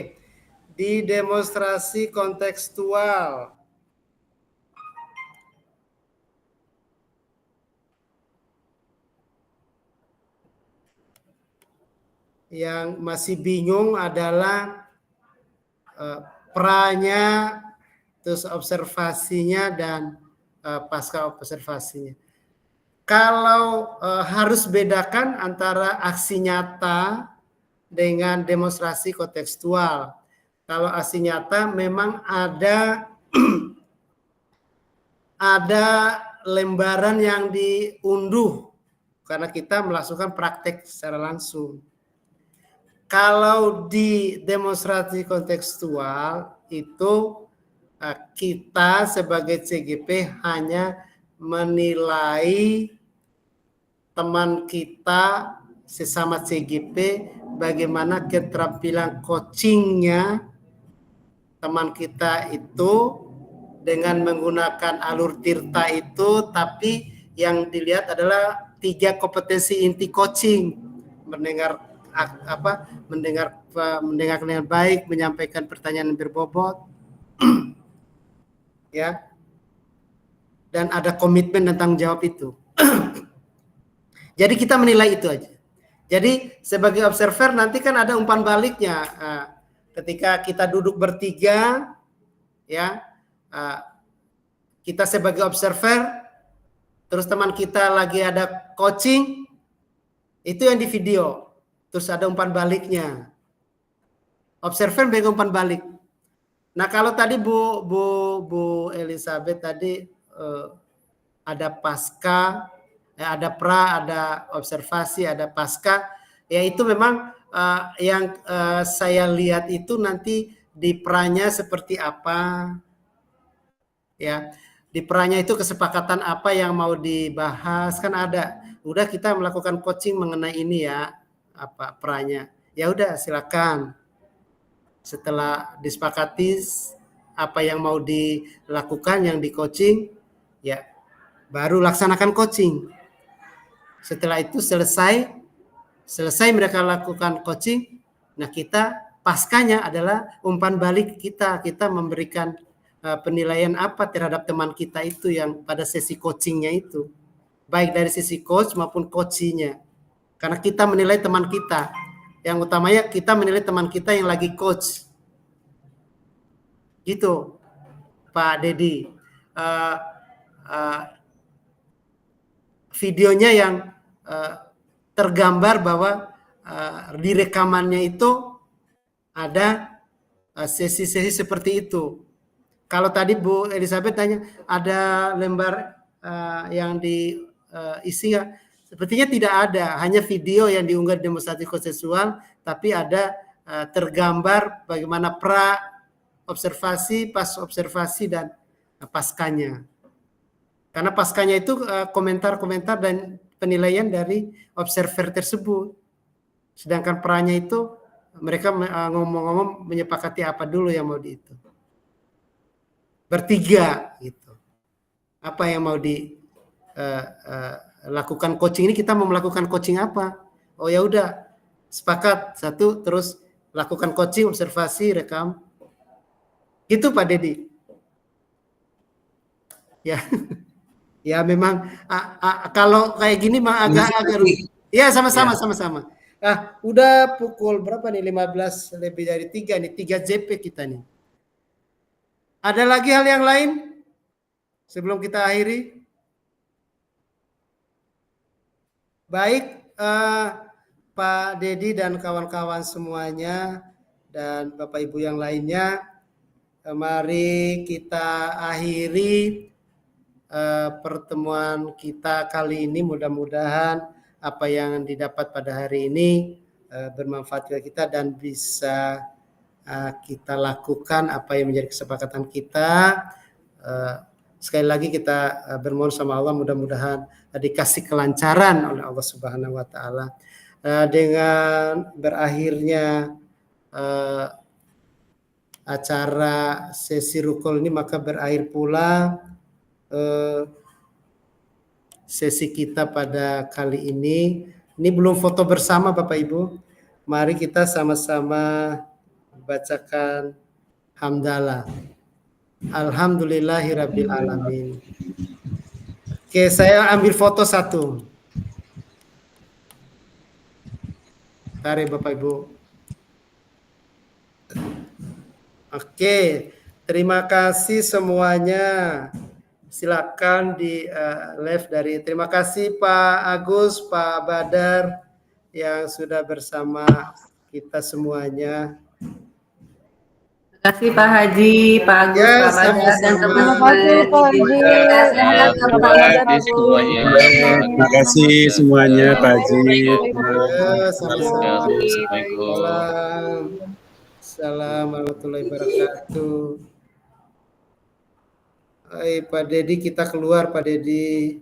Di demonstrasi kontekstual. Yang masih bingung adalah pranya, terus observasinya dan pasca observasinya. Kalau harus bedakan antara aksi nyata dengan demonstrasi kontekstual. Kalau aksi nyata memang ada ada lembaran yang diunduh karena kita melakukan praktek secara langsung. Kalau di demonstrasi kontekstual itu kita sebagai CGP hanya menilai teman kita sesama CGP bagaimana keterampilan coachingnya teman kita itu dengan menggunakan alur tirta itu, tapi yang dilihat adalah 3 kompetensi inti coaching: mendengar dengan baik, menyampaikan pertanyaan yang berbobot, ya, dan ada komitmen dan tanggung jawab itu. Jadi kita menilai itu aja. Jadi sebagai observer nanti kan ada umpan baliknya. Ketika kita duduk bertiga, ya, kita sebagai observer, terus teman kita lagi ada coaching, itu yang di video. Terus ada umpan baliknya. Observer bagi umpan balik. Nah kalau tadi Bu Elizabeth tadi ada pasca, ada pra, ada observasi, ada pasca. Ya itu memang yang saya lihat itu nanti di pranya seperti apa. Ya, di pranya itu kesepakatan apa yang mau dibahas kan ada. Udah kita melakukan coaching mengenai ini ya. Apa pranya, ya udah silakan. Setelah disepakati apa yang mau dilakukan yang di coaching, ya baru laksanakan coaching. Setelah itu selesai mereka lakukan coaching, nah kita paskanya adalah umpan balik kita memberikan penilaian apa terhadap teman kita itu yang pada sesi coachingnya itu, baik dari sisi coach maupun coachinya. Karena kita menilai teman kita. Yang utamanya kita menilai teman kita yang lagi coach. Gitu, Pak Dedi. Videonya yang tergambar bahwa di rekamannya itu ada sesi-sesi seperti itu. Kalau tadi Bu Elizabeth tanya, ada lembar yang diisi ya? Sepertinya tidak ada, hanya video yang diunggah demonstrasi konsensual, tapi ada tergambar bagaimana pra observasi, pas observasi dan paskanya. Karena paskanya itu komentar-komentar dan penilaian dari observer tersebut. Sedangkan pranya itu mereka ngomong-ngomong menyepakati apa dulu yang mau itu. Bertiga gitu. Apa yang mau lakukan coaching ini, kita mau melakukan coaching apa? Oh ya udah, sepakat satu, terus lakukan coaching, observasi, rekam. Gitu Pak Dedi. Ya. Ya memang kalau kayak gini mah agak ya sama-sama. Udah pukul berapa nih? 15 lebih dari 3 nih, 3 JP kita nih. Ada lagi hal yang lain sebelum kita akhiri? Baik, Pak Dedi dan kawan-kawan semuanya dan Bapak Ibu yang lainnya, mari kita akhiri pertemuan kita kali ini. Mudah-mudahan apa yang didapat pada hari ini bermanfaat bagi kita dan bisa kita lakukan apa yang menjadi kesepakatan kita. Sekali lagi kita bermohon sama Allah, mudah-mudahan dikasih kelancaran oleh Allah Subhanahu wa taala. Dengan berakhirnya acara sesi rukul ini, maka berakhir pula sesi kita pada kali ini. Ini belum foto bersama Bapak Ibu. Mari kita sama-sama bacakan hamdalah. Alhamdulillahirabbil alamin. Oke, saya ambil foto satu. Tarik Bapak Ibu. Oke, terima kasih semuanya. Silakan di live dari. Terima kasih Pak Agus, Pak Badar yang sudah bersama kita semuanya. Terima kasih Pak Haji, Pak Agus, Ya, Pak Badar, dan sama-sama. Terima kasih semuanya Pak Haji. Assalamualaikum warahmatullahi wabarakatuh. Hai Pak Dedi, kita keluar Pak Dedi.